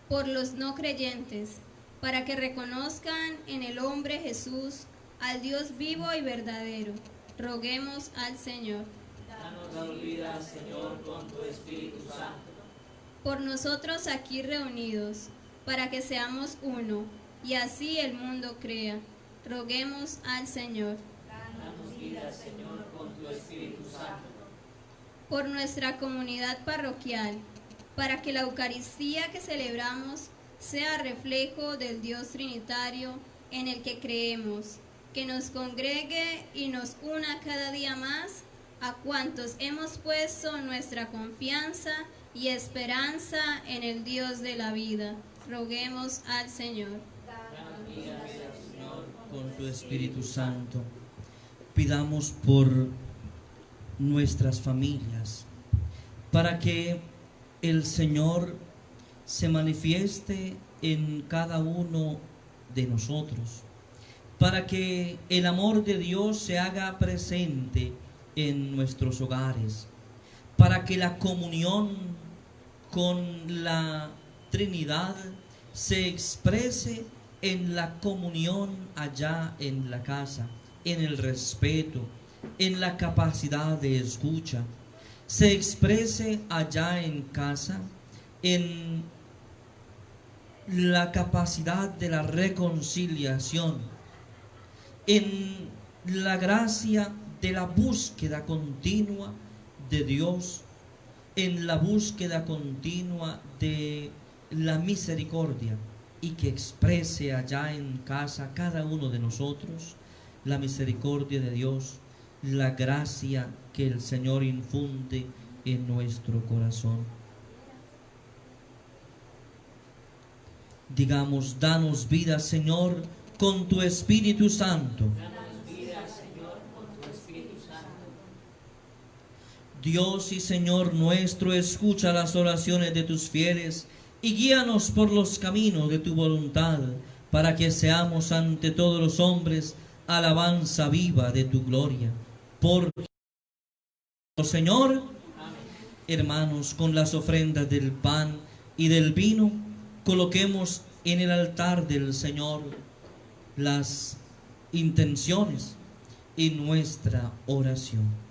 Por los no creyentes, para que reconozcan en el hombre Jesús al Dios vivo y verdadero. Roguemos al Señor. Danos vida, Señor, con tu Espíritu Santo. Por nosotros aquí reunidos, para que seamos uno, y así el mundo crea. Roguemos al Señor. Danos vida, Señor, con tu Espíritu Santo. Por nuestra comunidad parroquial, para que la Eucaristía que celebramos sea reflejo del Dios Trinitario en el que creemos, que nos congregue y nos una cada día más a cuantos hemos puesto nuestra confianza y esperanza en el Dios de la vida. Roguemos al Señor. Con tu Espíritu Santo, pidamos por nuestras familias, para que el Señor se manifieste en cada uno de nosotros, para que el amor de Dios se haga presente en nuestros hogares, para que la comunión con la Trinidad se exprese en la comunión allá en la casa, en el respeto, en la capacidad de escucha, se exprese allá en casa, en la capacidad de la reconciliación, en la gracia de la búsqueda continua de Dios, en la búsqueda continua de la misericordia, y que exprese allá en casa cada uno de nosotros la misericordia de Dios, la gracia que el Señor infunde en nuestro corazón. Digamos: danos vida, Señor, con tu Espíritu Santo. Dios y Señor nuestro, escucha las oraciones de tus fieles y guíanos por los caminos de tu voluntad, para que seamos ante todos los hombres alabanza viva de tu gloria. Por Señor. Amén. Hermanos, con las ofrendas del pan y del vino, coloquemos en el altar del Señor las intenciones y nuestra oración.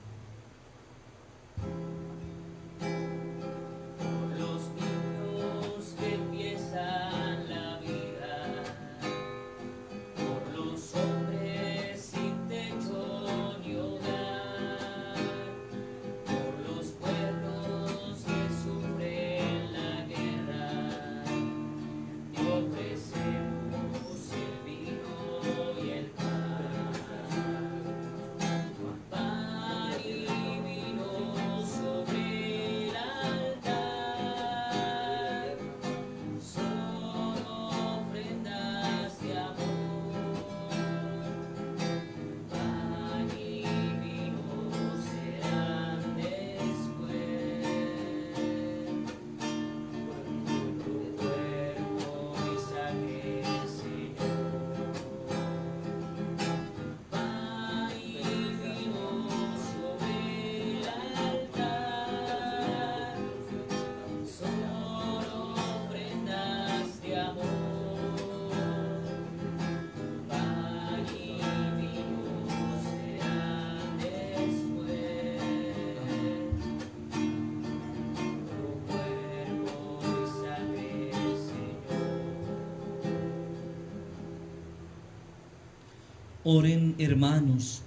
Oren, hermanos,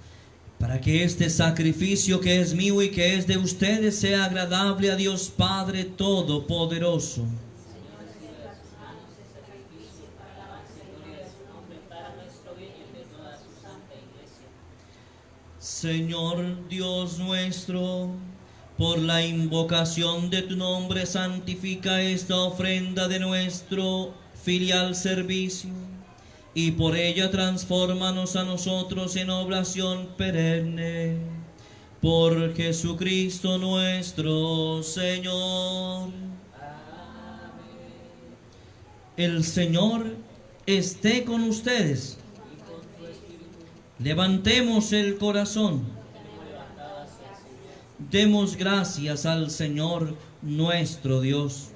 para que este sacrificio que es mío y que es de ustedes sea agradable a Dios Padre Todopoderoso. Señor Dios nuestro, por la invocación de tu nombre, santifica esta ofrenda de nuestro filial servicio, y por ella transfórmanos a nosotros en oblación perenne. Por Jesucristo nuestro Señor. Amén. El Señor esté con ustedes. Levantemos el corazón. Demos gracias al Señor nuestro Dios.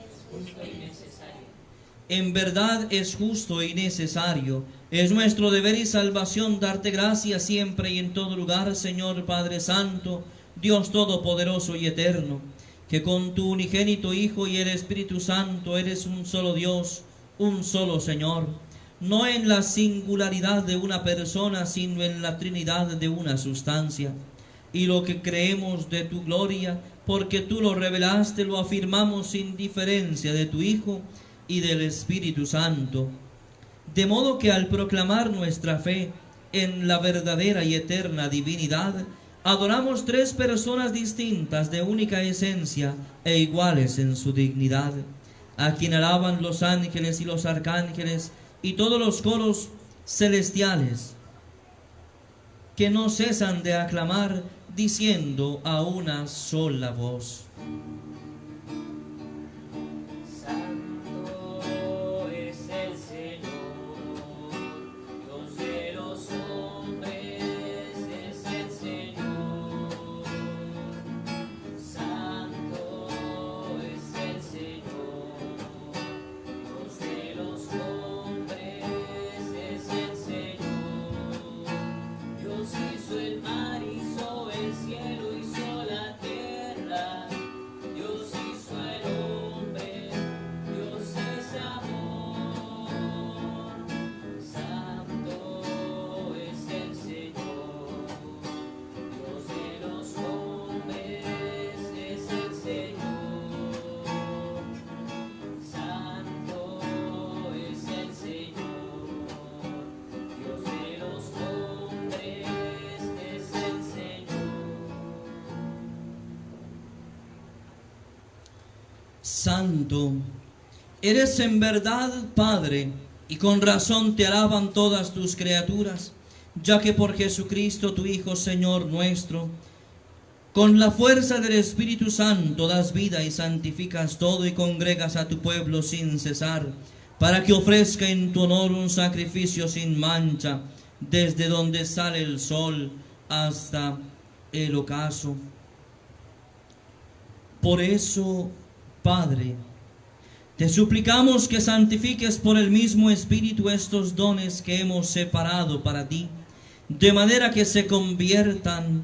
En verdad es justo y necesario, es nuestro deber y salvación darte gracias siempre y en todo lugar, Señor Padre Santo, Dios Todopoderoso y Eterno, que con tu unigénito Hijo y el Espíritu Santo eres un solo Dios, un solo Señor, no en la singularidad de una persona, sino en la Trinidad de una sustancia. Y lo que creemos de tu gloria, porque tú lo revelaste, lo afirmamos sin diferencia de tu Hijo y del Espíritu Santo, de modo que al proclamar nuestra fe en la verdadera y eterna divinidad, adoramos tres personas distintas de única esencia e iguales en su dignidad, a quien alaban los ángeles y los arcángeles y todos los coros celestiales, que no cesan de aclamar, diciendo a una sola voz: Santo es el Señor, Dios de los hombres es el Señor. Santo es el Señor, Dios de los hombres es el Señor. Dios hizo el mar, hizo el cielo, hizo la tierra. Dios hizo el hombre, Dios es amor. Santo es el Señor, Dios de los hombres es el Señor. Santo es el Señor, Dios de los hombres es el Señor. Santo, eres en verdad Padre, y con razón te alaban todas tus criaturas, ya que por Jesucristo tu Hijo, Señor nuestro, con la fuerza del Espíritu Santo das vida y santificas todo y congregas a tu pueblo sin cesar, para que ofrezca en tu honor un sacrificio sin mancha, desde donde sale el sol hasta el ocaso. Por eso, Padre, te suplicamos que santifiques por el mismo Espíritu estos dones que hemos separado para ti, de manera que se conviertan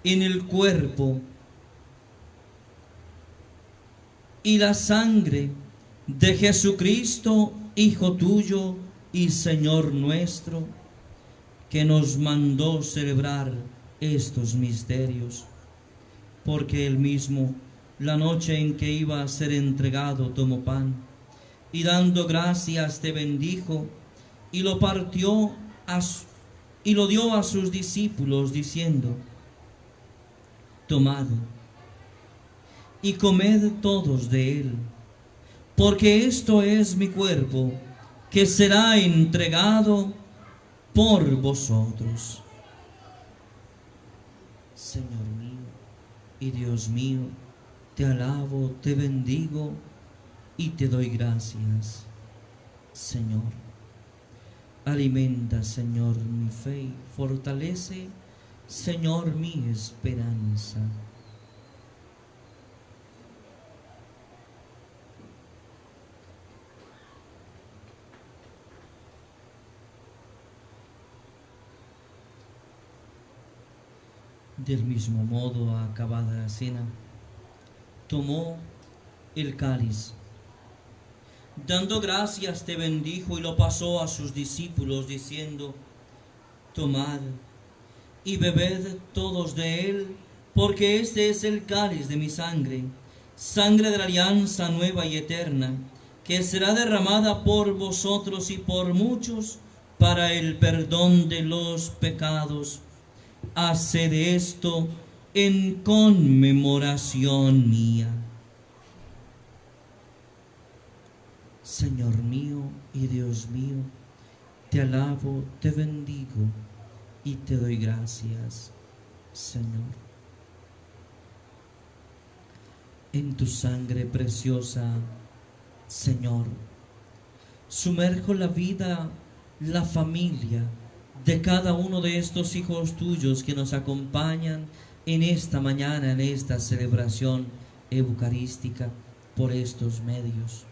en el cuerpo y la sangre de Jesucristo, Hijo tuyo y Señor nuestro, que nos mandó celebrar estos misterios, porque él mismo, la noche en que iba a ser entregado, tomó pan, y dando gracias te bendijo, y lo partió y lo dio a sus discípulos, diciendo: tomad y comed todos de él, porque esto es mi cuerpo, que será entregado por vosotros. Señor mío y Dios mío, te alabo, te bendigo y te doy gracias, Señor. Alimenta, Señor, mi fe, fortalece, Señor, mi esperanza. Del mismo modo, acabada la cena, tomó el cáliz, dando gracias te bendijo y lo pasó a sus discípulos, diciendo: tomad y bebed todos de él, porque este es el cáliz de mi sangre, sangre de la alianza nueva y eterna, que será derramada por vosotros y por muchos para el perdón de los pecados. Haced esto en conmemoración mía. Señor mío y Dios mío, te alabo, te bendigo y te doy gracias, Señor. En tu sangre preciosa, Señor, sumerjo la vida, la familia de cada uno de estos hijos tuyos que nos acompañan en esta mañana, en esta celebración eucarística por estos medios.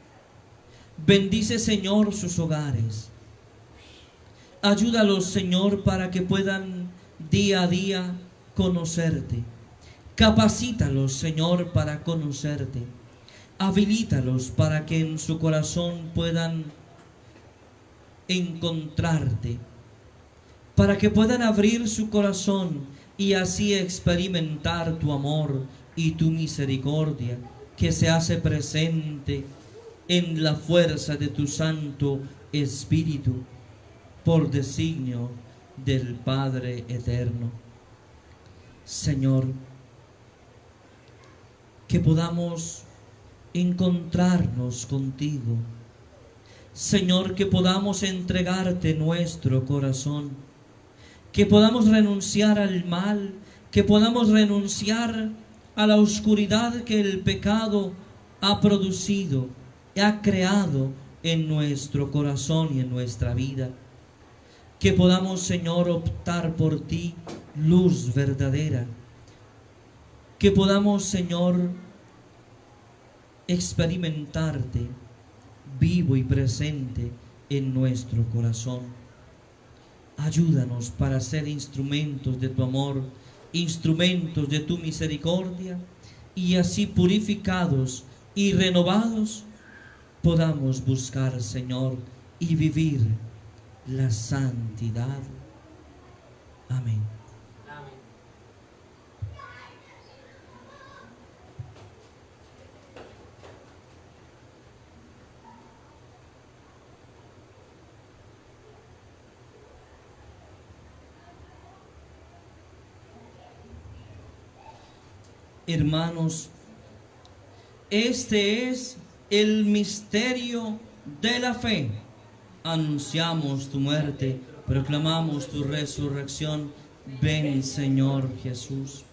Bendice, Señor, sus hogares. Ayúdalos, Señor, para que puedan día a día conocerte. Capacítalos, Señor, para conocerte. Habilítalos para que en su corazón puedan encontrarte, para que puedan abrir su corazón y así experimentar tu amor y tu misericordia, que se hace presente en la fuerza de tu Santo Espíritu, por designio del Padre Eterno. Señor, que podamos encontrarnos contigo. Señor, que podamos entregarte nuestro corazón, que podamos renunciar al mal, que podamos renunciar a la oscuridad que el pecado ha producido, ha creado en nuestro corazón y en nuestra vida. Que podamos, Señor, optar por ti, luz verdadera. Que podamos, Señor, experimentarte vivo y presente en nuestro corazón. Ayúdanos para ser instrumentos de tu amor, instrumentos de tu misericordia, y así purificados y renovados podamos buscar, Señor, y vivir la santidad. Amén. Amén. Hermanos, este es el misterio de la fe. Anunciamos tu muerte, proclamamos tu resurrección. Ven, Señor Jesús.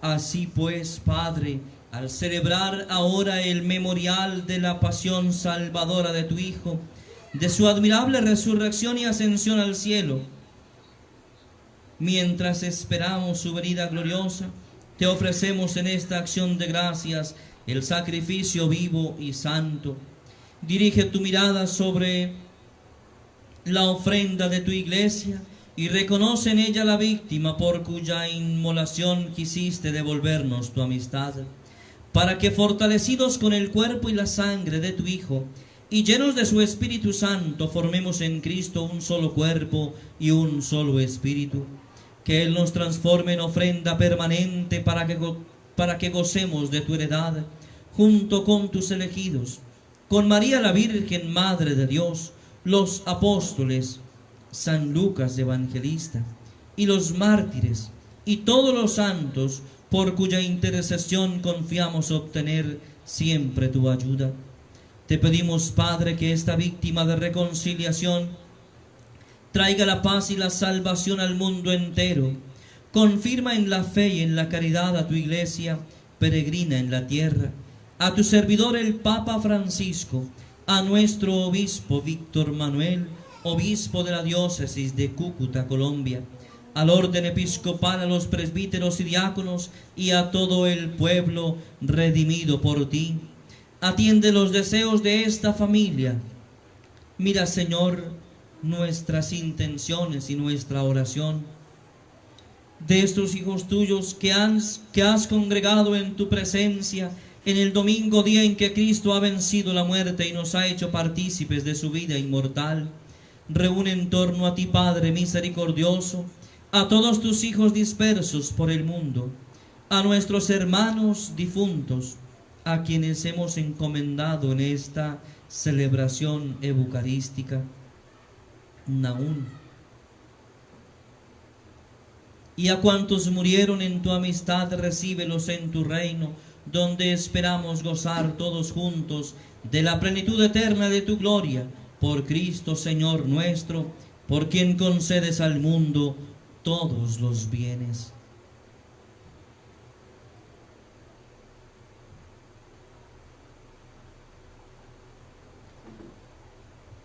Así pues, Padre, al celebrar ahora el memorial de la pasión salvadora de tu Hijo, de su admirable resurrección y ascensión al cielo, mientras esperamos su venida gloriosa, te ofrecemos en esta acción de gracias el sacrificio vivo y santo. Dirige tu mirada sobre la ofrenda de tu iglesia y reconoce en ella la víctima por cuya inmolación quisiste devolvernos tu amistad, para que fortalecidos con el cuerpo y la sangre de tu Hijo y llenos de su Espíritu Santo formemos en Cristo un solo cuerpo y un solo espíritu. Que Él nos transforme en ofrenda permanente para que gocemos de tu heredad, junto con tus elegidos, con María la Virgen, Madre de Dios, los apóstoles, San Lucas Evangelista, y los mártires, y todos los santos, por cuya intercesión confiamos obtener siempre tu ayuda. Te pedimos, Padre, que esta víctima de reconciliación traiga la paz y la salvación al mundo entero. Confirma en la fe y en la caridad a tu iglesia peregrina en la tierra, a tu servidor el Papa Francisco, a nuestro obispo Víctor Manuel, obispo de la diócesis de Cúcuta, Colombia, al orden episcopal, a los presbíteros y diáconos y a todo el pueblo redimido por ti. Atiende los deseos de esta familia. Mira, Señor, nuestras intenciones y nuestra oración, de estos hijos tuyos que has congregado en tu presencia en el domingo, día en que Cristo ha vencido la muerte y nos ha hecho partícipes de su vida inmortal. Reúne en torno a ti, Padre misericordioso, a todos tus hijos dispersos por el mundo, a nuestros hermanos difuntos, a quienes hemos encomendado en esta celebración eucarística. Naún, y a cuantos murieron en tu amistad, recíbelos en tu reino, donde esperamos gozar todos juntos de la plenitud eterna de tu gloria, por Cristo Señor nuestro, por quien concedes al mundo todos los bienes.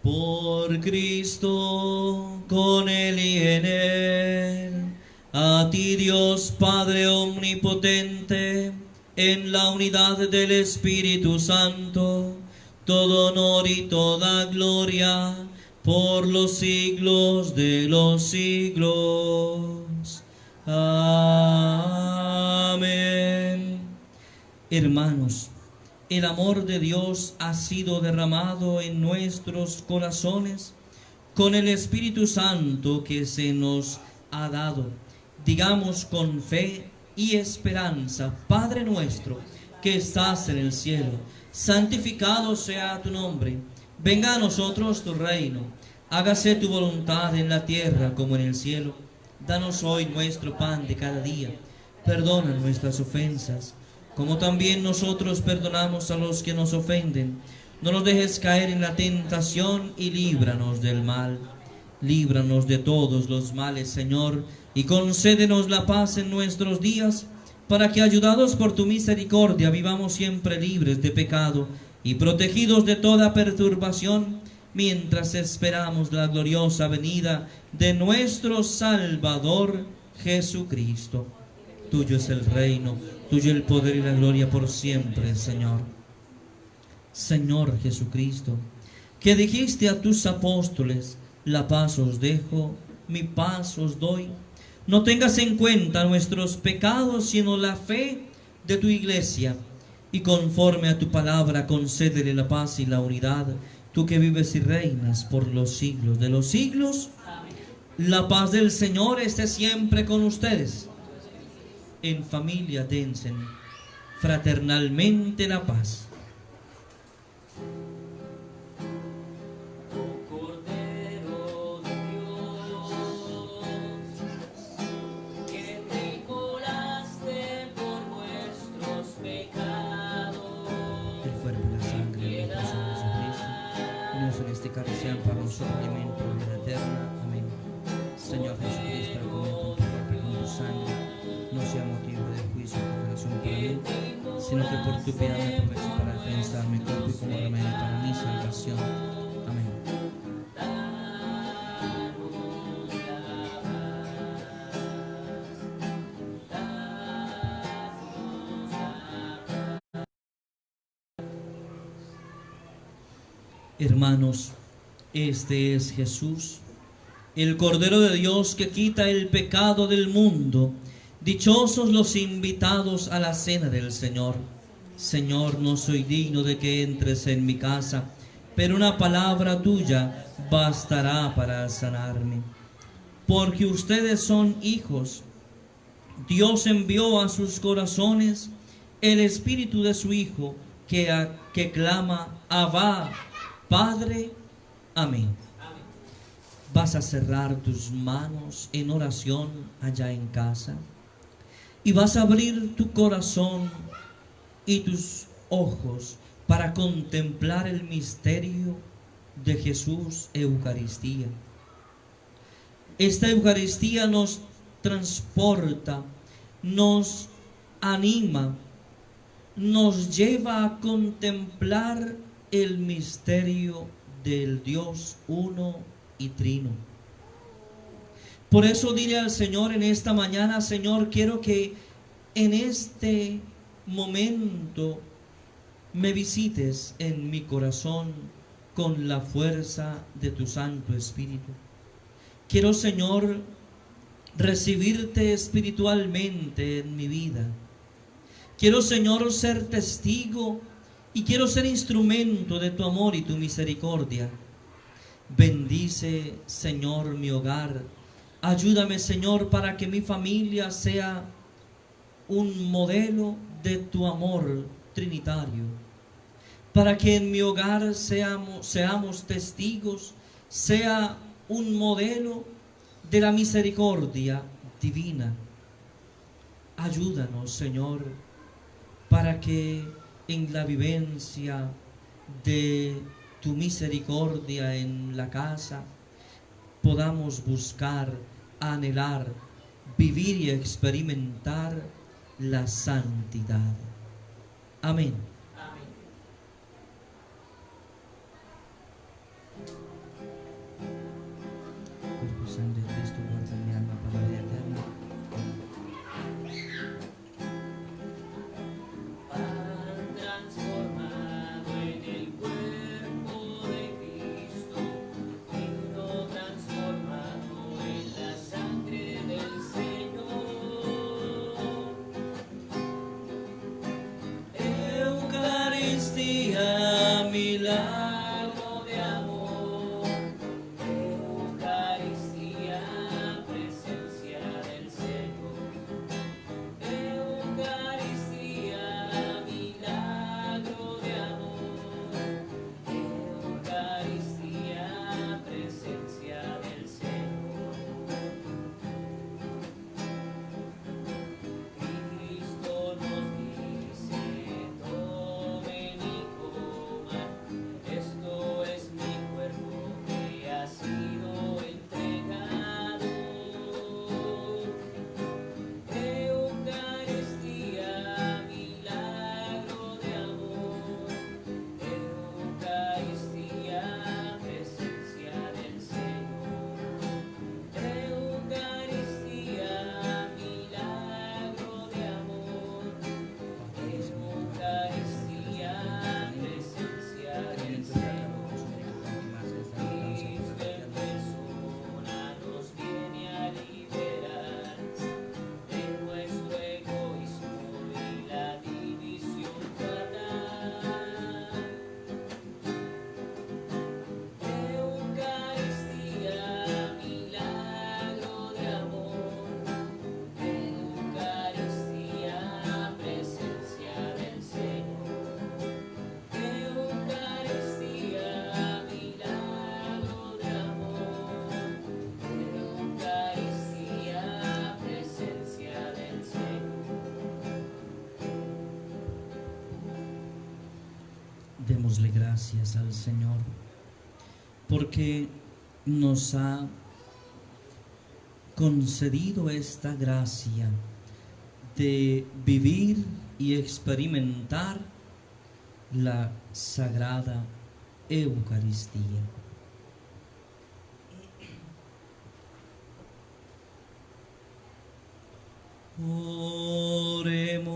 Por Cristo, con Él y en Él, a ti Dios Padre omnipotente, en la unidad del Espíritu Santo, todo honor y toda gloria, por los siglos de los siglos. Amén. Hermanos, el amor de Dios ha sido derramado en nuestros corazones con el Espíritu Santo que se nos ha dado. Digamos con fe y esperanza: Padre nuestro que estás en el cielo, santificado sea tu nombre. Venga a nosotros tu reino. Hágase tu voluntad en la tierra como en el cielo. Danos hoy nuestro pan de cada día. Perdona nuestras ofensas, como también nosotros perdonamos a los que nos ofenden. No nos dejes caer en la tentación y líbranos del mal. Líbranos de todos los males, Señor, y concédenos la paz en nuestros días, para que, ayudados por tu misericordia, vivamos siempre libres de pecado y protegidos de toda perturbación, mientras esperamos la gloriosa venida de nuestro Salvador Jesucristo. Tuyo es el reino, tuyo el poder y la gloria por siempre, Señor. Señor Jesucristo, que dijiste a tus apóstoles: la paz os dejo, mi paz os doy. No tengas en cuenta nuestros pecados, sino la fe de tu iglesia, y conforme a tu palabra concédele la paz y la unidad, tú que vives y reinas por los siglos de los siglos. Amén. La paz del Señor esté siempre con ustedes. En familia dense fraternalmente la paz. Sean para nosotros alimento de vida eterna. Amén. Señor Jesucristo, el comer con tu cuerpo y con tu sangre no sea motivo de juicio o condenación para mí, sino que por tu piedad me aproveche para defensar mi cuerpo y como remedio para mi salvación. Amén. Hermanos, este es Jesús, el Cordero de Dios que quita el pecado del mundo. Dichosos los invitados a la cena del Señor. Señor, no soy digno de que entres en mi casa, pero una palabra tuya bastará para sanarme. Porque ustedes son hijos, Dios envió a sus corazones el espíritu de su Hijo, que clama: Abba, Padre. Amén. Vas a cerrar tus manos en oración allá en casa y vas a abrir tu corazón y tus ojos para contemplar el misterio de Jesús, Eucaristía. Esta Eucaristía nos transporta, nos anima, nos lleva a contemplar el misterio del Dios uno y trino. Por eso dile al Señor en esta mañana: Señor, quiero que en este momento me visites en mi corazón con la fuerza de tu Santo Espíritu. Quiero, Señor, recibirte espiritualmente en mi vida. Quiero, Señor, ser testigo y quiero ser instrumento de tu amor y tu misericordia. Bendice, Señor, mi hogar. Ayúdame, Señor, para que mi familia sea un modelo de tu amor trinitario. Para que en mi hogar seamos testigos, sea un modelo de la misericordia divina. Ayúdanos, Señor, para que en la vivencia de tu misericordia en la casa podamos buscar, anhelar, vivir y experimentar la santidad. Amén. Cuerpo y sangre de Cristo guarda mi alma para la vida eterna. Milagro de amor, Eucaristía. Démosle gracias al Señor porque nos ha concedido esta gracia de vivir y experimentar la Sagrada Eucaristía. Oremos.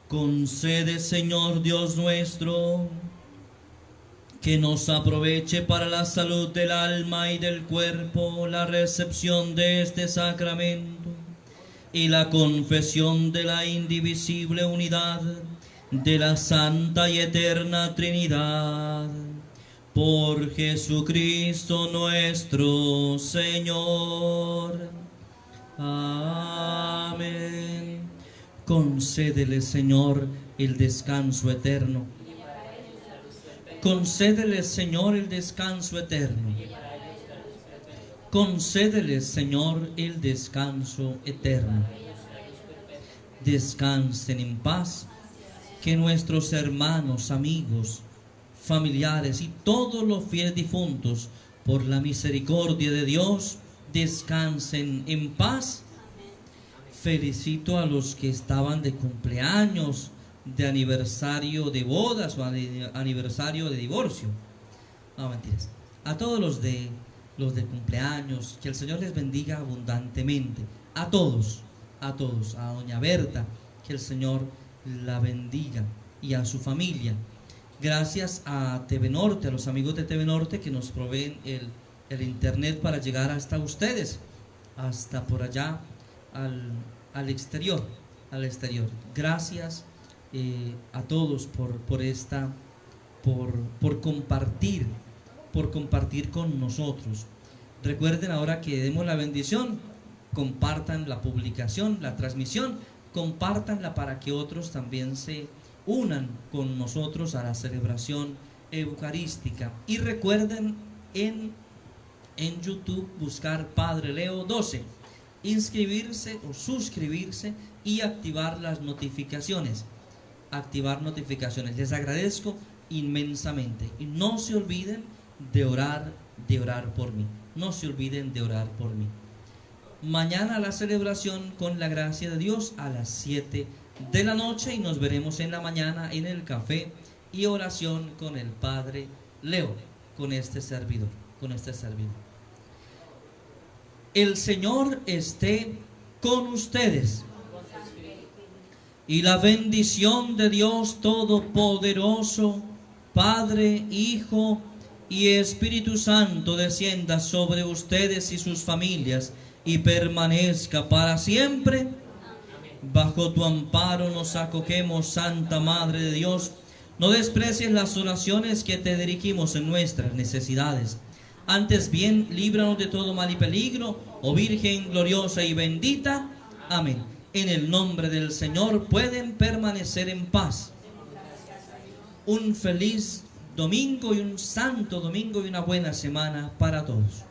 Concede, Señor Dios nuestro, que nos aproveche para la salud del alma y del cuerpo la recepción de este sacramento y la confesión de la indivisible unidad de la Santa y Eterna Trinidad. Por Jesucristo nuestro Señor. Amén. Concédele, Señor, el descanso eterno. Concédele, Señor, el descanso eterno. Concédele, Señor, el descanso eterno. Descansen en paz, que nuestros hermanos, amigos, familiares y todos los fieles difuntos, por la misericordia de Dios, descansen en paz. Felicito a los que estaban de cumpleaños, de aniversario de bodas o aniversario de divorcio. No, mentiras. A todos los de cumpleaños, que el Señor les bendiga abundantemente. A todos, a doña Berta, que el Señor la bendiga, y a su familia. Gracias a TV Norte, a los amigos de TV Norte que nos proveen el internet para llegar hasta ustedes, hasta por allá al exterior. Gracias a todos por compartir con nosotros. Recuerden, ahora que demos la bendición, compartan la publicación, la transmisión, compártanla para que otros también se unan con nosotros a la celebración eucarística. Y recuerden en YouTube buscar Padre Leo 12, inscribirse o suscribirse y activar las notificaciones. Les agradezco inmensamente. Y no se olviden de orar por mí. No se olviden de orar por mí. Mañana la celebración, con la gracia de Dios, a las 7 de la noche, y nos veremos en la mañana en el café y oración con el Padre Leo, con este servidor. El Señor esté con ustedes, y la bendición de Dios Todopoderoso, Padre, Hijo y Espíritu Santo, descienda sobre ustedes y sus familias y permanezca para siempre. Bajo tu amparo nos acogemos, Santa Madre de Dios. No desprecies las oraciones que te dirigimos en nuestras necesidades. Antes bien, líbranos de todo mal y peligro, oh Virgen gloriosa y bendita. Amén. En el nombre del Señor pueden permanecer en paz. Un feliz domingo y un santo domingo y una buena semana para todos.